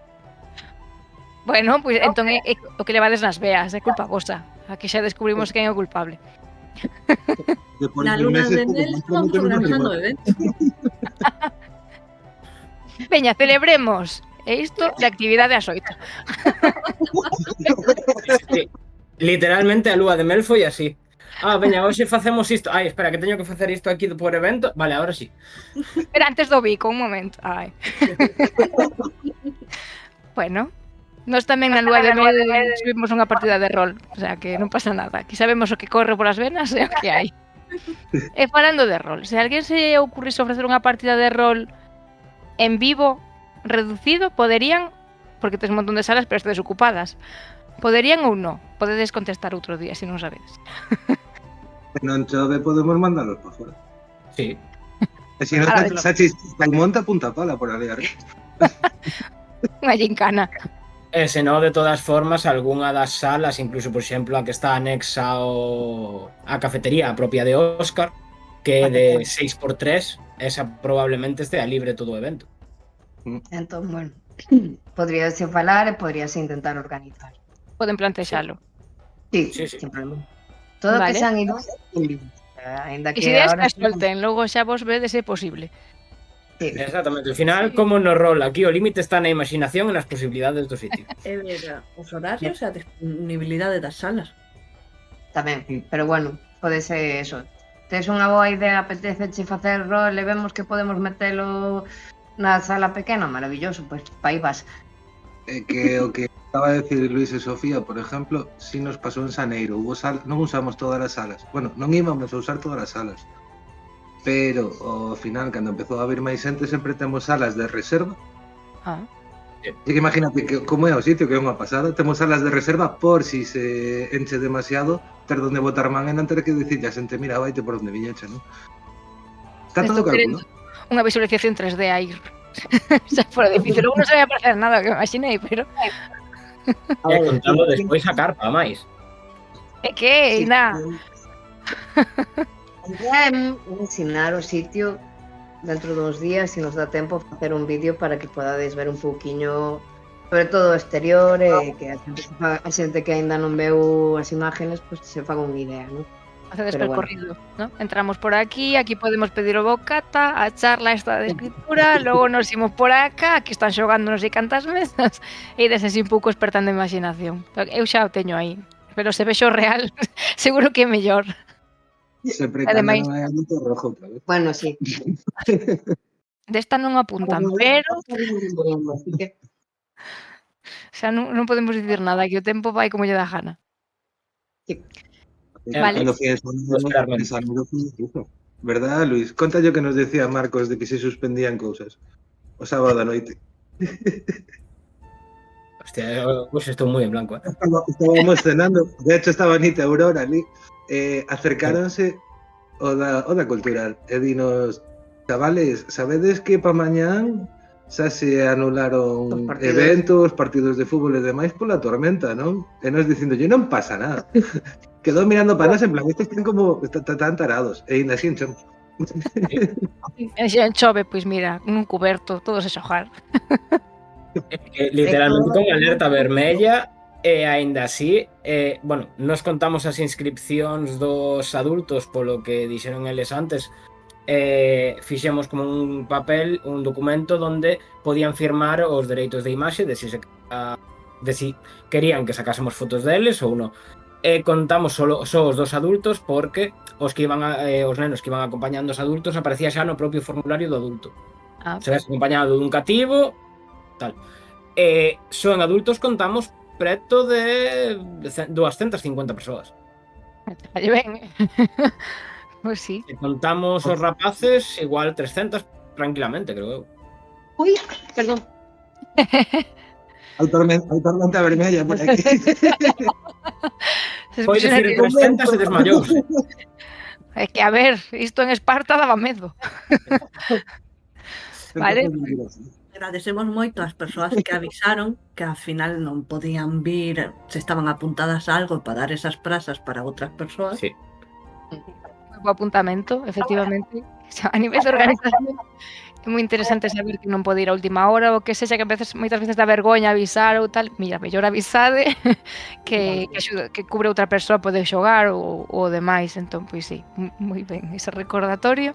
Bueno, pois entón é o que levades nas veas, é culpa vosa. Aquí xa descubrimos quen é o culpable. Na luna de mel estamos organizando eventos. Veña, celebremos. E isto de actividade ás 8. Sí. Literalmente a lúa de mel foi así. Veña, hoxe facemos isto. Ai, espera, que teño que facer isto aquí por evento. Vale, ahora sí. Pero antes do bico, un momento. Ai. Bueno, nós tamén na lúa de mel subimos unha partida de rol. O sea, que non pasa nada. Aquí sabemos o que corre polas venas e o que hai. E falando de rol, se alguén se ocurrise ofrecer unha partida de rol en vivo, reducido, poderían, porque tes un montón de salas pero estes ocupadas, poderían ou non? Podedes contestar outro día, se non sabedes. Non chove, podemos mandalos para fora. Sí. E se non Sachis, monta punta pala por ali arriba. Unha gincana. E se non, de todas formas, algunha das salas, incluso, por exemplo, a que está anexa a cafetería propia de Óscar, que de 6x3 esa probablemente estea libre todo o evento. Entón, bueno, podríase falar e podríase intentar organizar. Poden plantexalo. Sí, Sí, sí. sin problema. Todo que Vale. sean ilusos, ainda As que ideas ahora... que as solten, logo xa vos vedes se é posible. Sí. Exactamente, ao final, como no rol, aquí o límite está na imaginación e nas posibilidades do sitio. E ver os horarios e a disponibilidade das salas. Tamén, pero bueno, pode ser eso. Tes unha boa idea, apeteceche facer rol e vemos que podemos metelo na sala pequena, maravilloso, pois pa aí vas. Que o que acaba de decir Luis e Sofía, por ejemplo, si nos pasou en Saneiro, non usamos todas as salas. Bueno, non íbamos a usar todas as salas, pero ao final, cando empezou a haber máis xente, sempre temos salas de reserva. Ah. E que imagínate que como é o sitio, que é unha pasada, temos salas de reserva por si se enche demasiado, ter donde botar man e non ter que dicirlle a xente, mira, vaite por onde viñeche, non? Está todo Estou querendo calculado. unha visualización 3D a ir. Xa fora difícil. Logo non se vai a parecer nada que imaginei, pero E contando despois a carpa, a máis. é que, ainda... A idea é ensinar o sitio dentro duns días, se nos dá tempo, facer un vídeo para que podades ver un pouquiño, sobre todo o exterior, e que a xente que aínda non veu as imágenes, pues, se faga unha idea, non? Hacedes Pero bueno. percorrido, ¿no? Entramos por aquí podemos pedir o bocata, a charla esta de escritura, logo nos imos por acá, aquí están xogando non sei cantas mesas, e ides así un pouco espertando a imaginación. Eu xa o teño aí, pero se vexo real, seguro que é mellor. Sempre Ademais- cando non hai moito rojo outra vez. Bueno, sí. Desta non apuntan, pero Así que, xa non podemos dicir nada, que o tempo vai como lle dá gana. Vale. Cando fui a esperar menos. ¿Verdad, Luis? Conta yo que nos decía Marcos de que se suspendían cousas o sábado da noite. Hostia, pues estou moi en blanco, eh? Estábamos cenando, de hecho estaba Anita e Aurora ali, acercáronse o da cultural e dinos, chavales, sabedes que pa mañán xa se anularon Os partidos. eventos, partidos de fútbol e demais pola tormenta, non? E nos dicindo, non pasa nada. Quedou mirando para nós en plan, estes están como tan tarados, e ainda así enchemos. E xa chove, pois mira, nun cuberto, todos a xogar. Literalmente con alerta vermella e aínda así, bueno, nos contamos as inscripcións dos adultos polo que dixeron eles antes, fixemos como un papel, un documento donde podían firmar os dereitos de imaxe de si querían que sacásemos fotos deles ou non. Contamos só os dos adultos porque os nenos que iban acompañando os adultos aparecía xa no propio formulario do adulto. Se ves acompañado dun cativo, tal. Só en adultos contamos preto de 250 persoas. Falle ben. Pois sí. Se contamos os rapaces, igual 300 tranquilamente, creo eu. Ui, perdón. Hai tormenta vermella por aquí. Foi decir 300 e desmayouse. É que, a ver, isto en Esparta daba medo. Vale. Agradecemos moito ás persoas que avisaron que ao final non podían vir, se estaban apuntadas a algo para dar esas prazas para outras persoas. Sí. Moi bo apuntamento, efectivamente. A nivel de organización é moi interesante saber que non pode ir a última hora ou que sexa, que moitas veces dá vergoña avisar ou tal. Mira, mellor avisade que cubre outra persoa pode xogar ou demais. Entón, pois sí, moi ben ese recordatorio.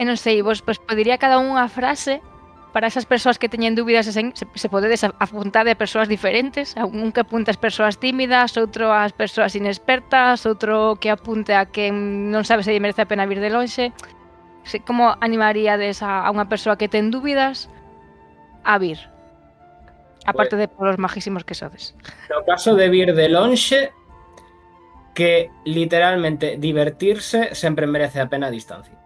E non sei, vos podería cada unha frase para esas persoas que teñen dúbidas, se podedes apuntar de persoas diferentes, un que apunte as persoas tímidas, outro as persoas inexpertas, outro que apunte a quen non sabe se lle merece a pena vir de lonxe. Como animaríades a unha persoa que ten dúbidas a vir? Aparte de polos majísimos que sodes. No caso de vir de lonxe, que literalmente divertirse sempre merece a pena a distancia.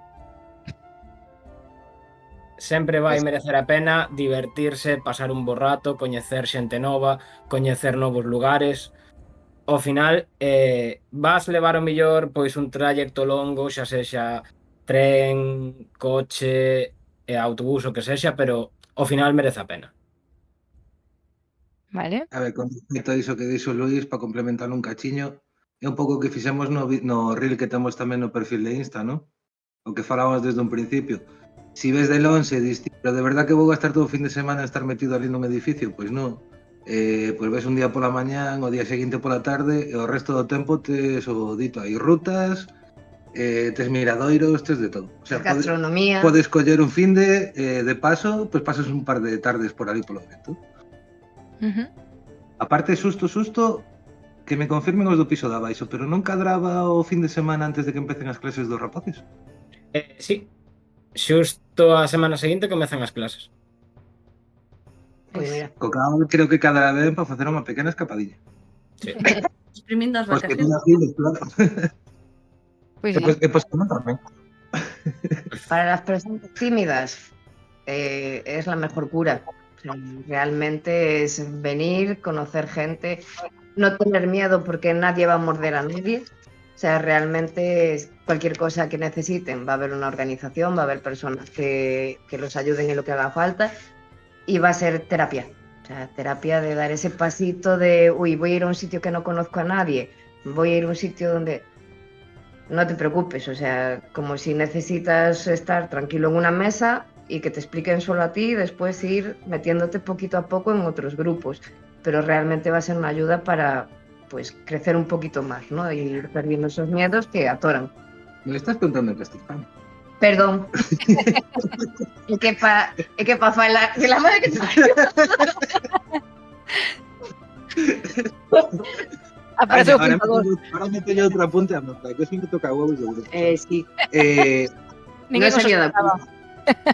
Sempre vai merecer a pena divertirse, pasar un bo rato, coñecer xente nova, coñecer novos lugares. Ao final, vas levar o mellor pois un trayecto longo, xa sexa tren, coche, autobús, o que sexa, pero ao final merece a pena. Vale. A ver, con respecto a iso que dixo Luis, para complementar un cachiño, É un pouco o que fixemos no reel que temos tamén no perfil de Insta, ¿no? O que falábamos desde un principio. Si ves de lonxe, pero de verdad que vou gastar todo o fin de semana a estar metido ali nun edificio? Pois non. Pois ves un día pola mañán, o día seguinte pola tarde, e o resto do tempo tes o dito, hai rutas, tes miradoiros, tes de todo. O sea, gastronomía. Podes coller un fin de paso, pois pasas un par de tardes por ali polo evento. Aparte, susto, que me confirmen os do piso de abaixo, pero non cadraba o fin de semana antes de que empecen as clases dos rapaces? Sí, xusto a semana seguinte comezan as clases. Pois mira. Co cal creo que cadará ben para facer unha pequena escapadilla. Sí. Exprimindo as Pois que vacacións. tiña fillos, claro. Pois E pois que non tamén. Para las personas tímidas es la mejor cura. O sea, realmente es venir, conocer gente, no tener miedo porque nadie va a morder a nadie. O sea, realmente cualquier cosa que necesiten, va a haber una organización, va a haber personas que los ayuden en lo que haga falta y va a ser terapia. O sea, terapia de dar ese pasito de, uy, voy a ir a un sitio que no conozco a nadie, voy a ir a un sitio donde... No te preocupes, o sea, como si necesitas estar tranquilo en una mesa y que te expliquen solo a ti y después ir metiéndote poquito a poco en otros grupos, pero realmente va a ser una ayuda para pues crecer un poquito más, ¿no? Y ir perdiendo esos miedos que atoran. Me estás contando en castellano. Perdón. Es que pa falar de la madre que te parió. Aparece o Ahora fundador. me teño outro apunte a nota, que sempre toca huevos do grupo. Sí. Ninguén No os sería de escoitaba.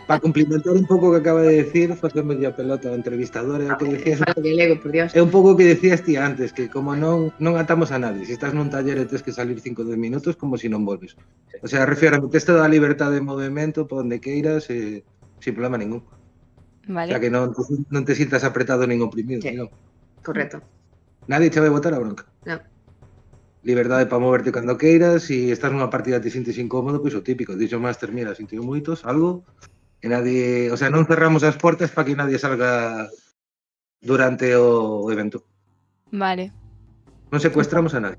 Para complementar un pouco o que acaba de decir, facemos a pelota ao entrevistador, é o que decías. Fala galego, por Dios. É un pouco o que decías ti antes, que como non atamos a nadie, se estás nun taller e tes que salir 5 o 10 minutos, como se non volves. O sea, refiérame, tes toda a libertad de movimento por onde queiras, sin problema ningún. Vale. O sea, que non te sintas apretado nin oprimido. Sí. No. Correcto. Nadie che vai botar a bronca. No. Liberdade para moverte cando queiras, se estás nunha partida e te sintes incómodo, pois o típico, dixo Master, mira, sinto moitos, algo, e nadie, o sea, non cerramos as portas para que nadie salga durante o evento. Vale. Non secuestramos a nadie.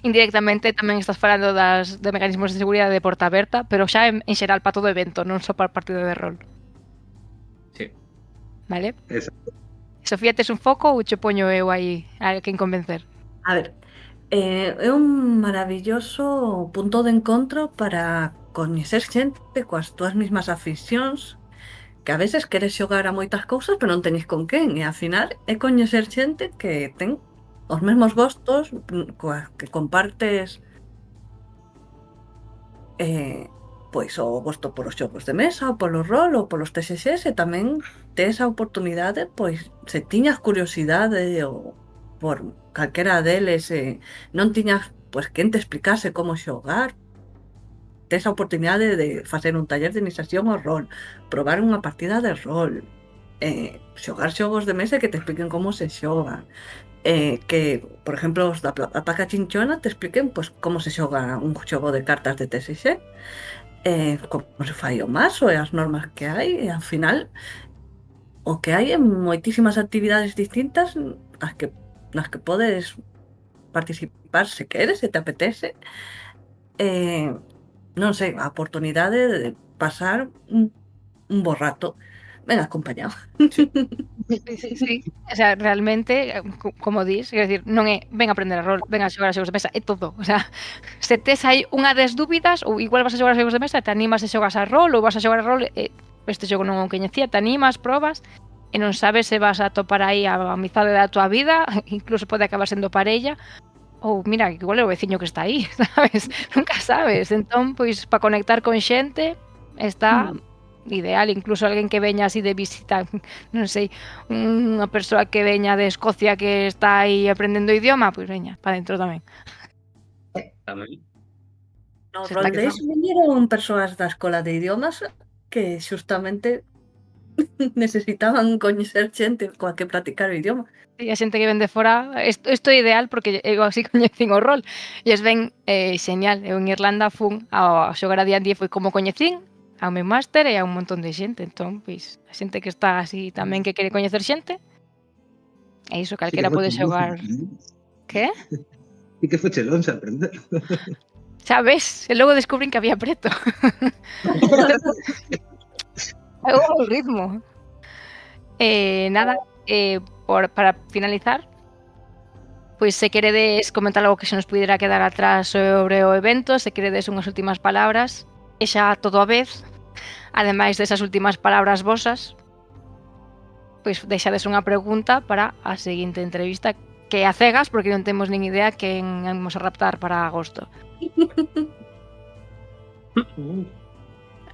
Indirectamente tamén estás falando de mecanismos de seguridade de porta aberta, pero xa en xeral para todo evento, non só para partido de rol. Sí. Vale? Exacto. Sofía, tes un foco ou che poño eu aí a quen convencer? A ver, é un maravilloso punto de encontro para coñecer xente coas túas mismas aficións, que a veces queres xogar a moitas cousas pero non teñes con quen, e ao final é coñecer xente que ten os mesmos gostos, coas que compartes pois o gosto polos xogos de mesa, ou polo rol, ou polos TXX, e tamén tes a oportunidade, pois, se tiñas curiosidade ou por calquera deles non tiñas pois quen te explicase como xogar, tes a oportunidade de facer un taller de iniciación ao rol, probar unha partida de rol, xogar xogos de mesa que te expliquen como se xogan, que, por exemplo, os da Ataca Chinchona te expliquen pois como se xoga un xogo de cartas de TXX, como se fai o mazo e as normas que hai, e ao final o que hai é moitísimas actividades distintas nas que podes participar se queres, se te apetece, non sei, a oportunidade de pasar un bo rato ben acompañado. Sí. O sea, realmente, como dis, quero dicir, non é ven a aprender a rol, ven a xogar a xogos de mesa, é todo. O sea, se tes aí unha das dúbidas, ou igual vas a xogar a xogos de mesa, te animas e xogas a rol, ou vas a xogar a rol, este xogo non o coñecía, te animas, probas, e non sabes se vas a topar aí a amizade da tua vida, incluso pode acabar sendo parella, ou mira, igual é o veciño que está aí, sabes? Nunca sabes. Entón, pois, para conectar con xente, está ideal, incluso alguén que veña así de visita, non sei, unha persoa que veña de Escocia que está aí aprendendo o idioma, pois veña, para dentro tamén. Tamén. No Se Roll está Days viñeron persoas da escola de idiomas que xustamente necesitaban coñecer xente coa que practicar o idioma. E a xente que ven de fora, isto é ideal porque eu así coñecín o rol e es ben xeñal. Eu en Irlanda fun a xogar a D&D, foi como coñecín ao meu máster e a un montón de xente. Entón, pois, a xente que está así tamén que quere coñecer xente, e iso calquera pode xogar. Que? E que foi chelón se aprender. Sabes? E logo descubrín que había preto. É o ritmo. Nada, para finalizar, pois se queredes comentar algo que se nos pudiera quedar atrás sobre o evento, se queredes unhas últimas palabras, e xa todo a vez, ademais desas últimas palabras vosas, pois deixades unha pregunta para a seguinte entrevista, que a cegas, porque non temos nin idea quen vamos a raptar para agosto.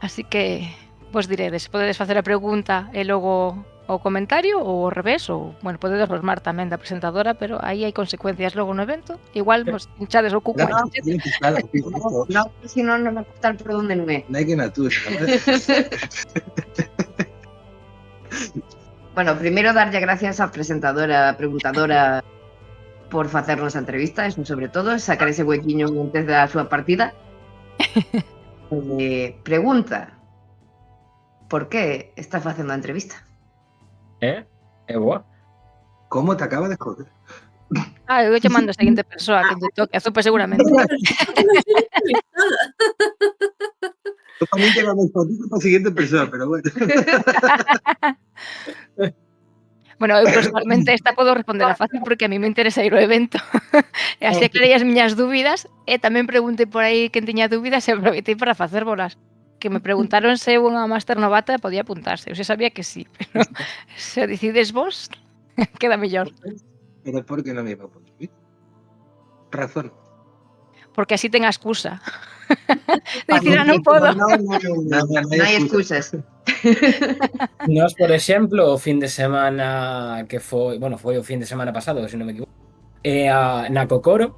Así que, vos diredes, podedes facer a pregunta e logo o comentario ou ao revés, ou, bueno, podedes rosmar tamén da presentadora, pero aí hai consecuencias logo no evento. Igual vos hinchades o cuco. No, si non me va a costar por onde non é. Non hai que na túa, Bueno, primeiro darlle gracias á presentadora, preguntadora por facernos a entrevista, eso sobre todo, sacar ese huequiño antes da súa partida. Pregunta, por que está facendo a entrevista? É boa. Como te acaba de joder? Eu chamando a seguinte persoa que te toque, a Zupa seguramente. Eu para mí que era máis fácil para a seguinte persoa, pero bueno. Bueno, eu personalmente esta podo responder a fácil porque a mí me interesa ir ao evento. E así aclarei as miñas dúbidas e tamén preguntei por aí quen tiña dúbidas e aproveitei para facer bolas. Que me preguntaron se unha máster novata podía apuntarse. Eu xa sabía que sí, pero se o decides vos, queda mellor. Pero por que non me iba a poder? Razón. Porque así ten a excusa. Dicir, non podo. Non hai excusas. Nós, por exemplo, o fin de semana que foi, bueno, foi o fin de semana pasado, se non me equivoco, na Cocoro,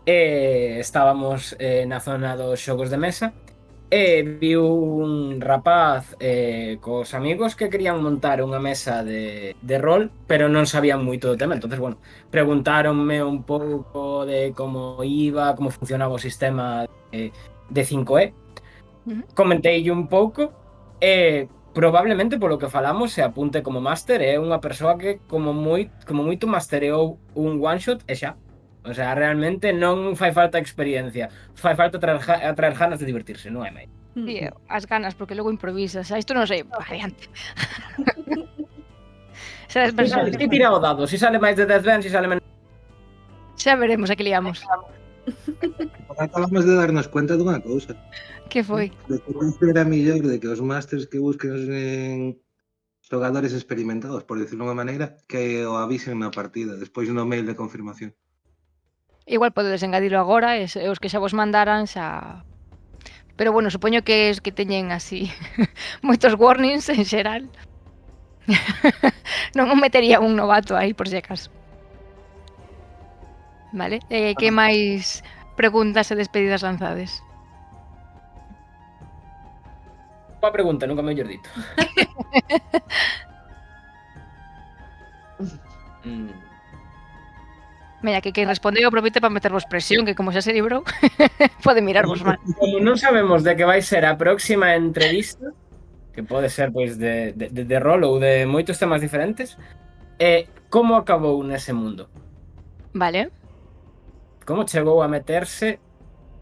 estábamos na zona dos xogos de mesa, e viu un rapaz cos amigos que querían montar unha mesa de rol, pero non sabían moito do tema. Entonces, bueno, preguntáronme un pouco de como iba, como funcionaba o sistema de 5E. Comenteille un pouco e probablemente polo que falamos se apunte como máster, é unha persoa que como moito mastereou un one shot e xa. O sea, realmente non fai falta experiencia, fai falta atraer ganas de divertirse, non hai máis. Sí, as ganas, porque logo improvisas. Isto non sei, variante. Sabes, Si tira o dado, si sale máis de 10 ben, si sale menos. Xa veremos a que liamos. Acabamos de darnos cuenta dunha cousa. Que foi? De que era millor de que os másters que busquen en xogadores experimentados, por decirlo de unha maneira, que o avisen na partida, despois no mail de confirmación. Igual podedes engadilo agora e os que xa vos mandaran xa... Pero bueno, supoño que es que teñen así moitos warnings en xeral. Non o metería un novato aí por si acaso. Vale, que máis preguntas e despedidas lanzades? Boa pregunta, nunca mellor dito. Mira, que quen respondeu aproveite para metervos presión, que como xa se librou, pode mirarvos mal. Como non sabemos de que vai ser a próxima entrevista, que pode ser pois de rol ou de moitos temas diferentes, como acabou nese mundo? Vale. Como chegou a meterse,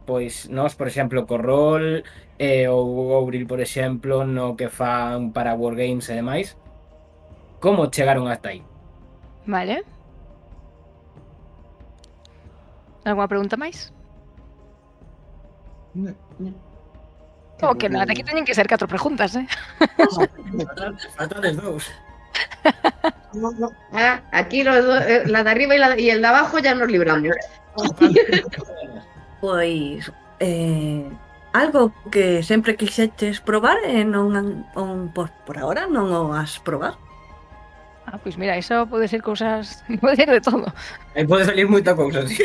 pois nós, por exemplo, co rol, ou Ouril, por exemplo, no que fan para Wargames e demais, como chegaron ata aí? Vale. Alguna pregunta máis? O que nada, aquí teñen que ser 4 preguntas, Faltades 2. Aquí la de arriba y el de abajo ya nos libramos. Pois algo que sempre quixeches probar e non por agora non o has probar. Pois mira, eso pode ser cousas, pode ser de todo. Aí pode salir moita cousa, sí.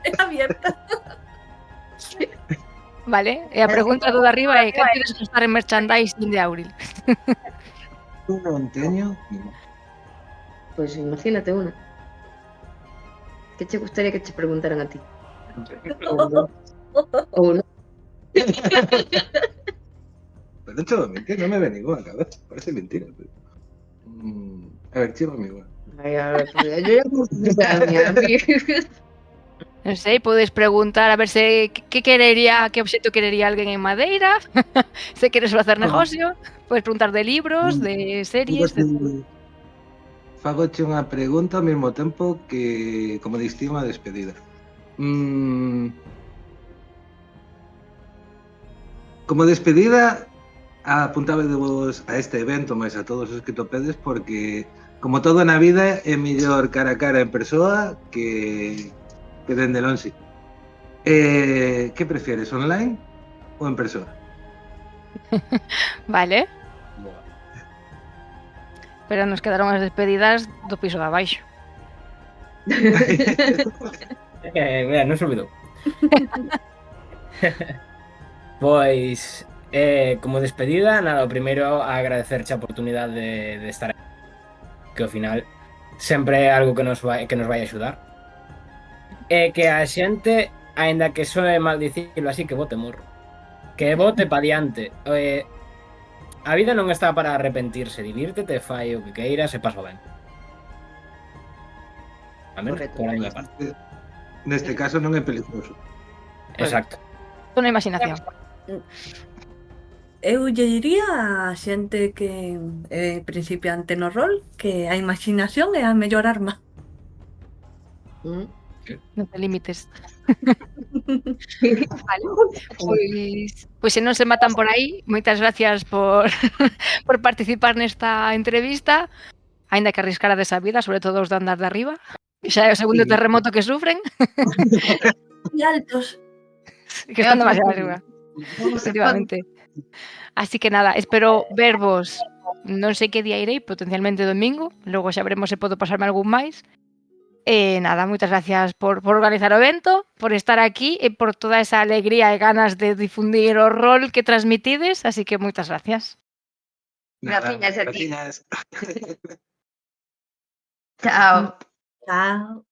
É abierta. Vale, e a pregunta do de arriba é que queres gastar en merchandising de Auril? Non teño. Pues imagínate una. ¿Qué te gustaría que te preguntaran a ti? O no. Pero non te voy a mentir, non me ve ninguna cabeza. Parece mentira. Pero... A ver, chivo amigo. Ay, a ver, yo ya no sé a mí. Non sei, podes preguntar a ver se que obxecto querería alguén en Madeira, se queres facer negocio, podes preguntar de libros, de series, de todo. Fagoche unha pregunta ao mesmo tempo que como diste unha despedida. Como despedida, apuntábedevos a este evento máis a todos os que topedes porque como todo na vida é mellor cara a cara en persoa que dende lonxe. Que prefieres, online ou en persoa? Vale, Boa. pero nos quedaron as despedidas do piso de abaixo. Mira, non se olvidou. Pois, como despedida, nada, o primeiro agradecerche a oportunidade de estar aquí, que ao final sempre é algo que nos vai axudar. E que a xente, aínda que soe mal dicilo así, que vote morro. Que vote pa diante. A vida non está para arrepentirse, divírtete, fai o que queiras e paso ben. A menos Correcto. por a miña parte. Neste caso non é peligroso. Exacto. Con imaginación. Eu lle diría a xente que é principiante no rol que a imaginación é a mellor arma. Non te límites. Vale. Pois se non se matan por aí, moitas gracias por por participar nesta entrevista, aínda que arriscarades a vida, sobre todo os de andar de arriba, que xa é o segundo terremoto que sufren, E altos. que están demasiado arriba. Efectivamente. Así que nada, espero vervos, non sei que día irei, potencialmente domingo, logo xa veremos se podo pasarme algún máis. Nada, moitas gracias por organizar o evento, por estar aquí e por toda esa alegría e ganas de difundir o rol que transmitides, así que moitas gracias. Graciñas a ti. Graciñas. Chao. Chao.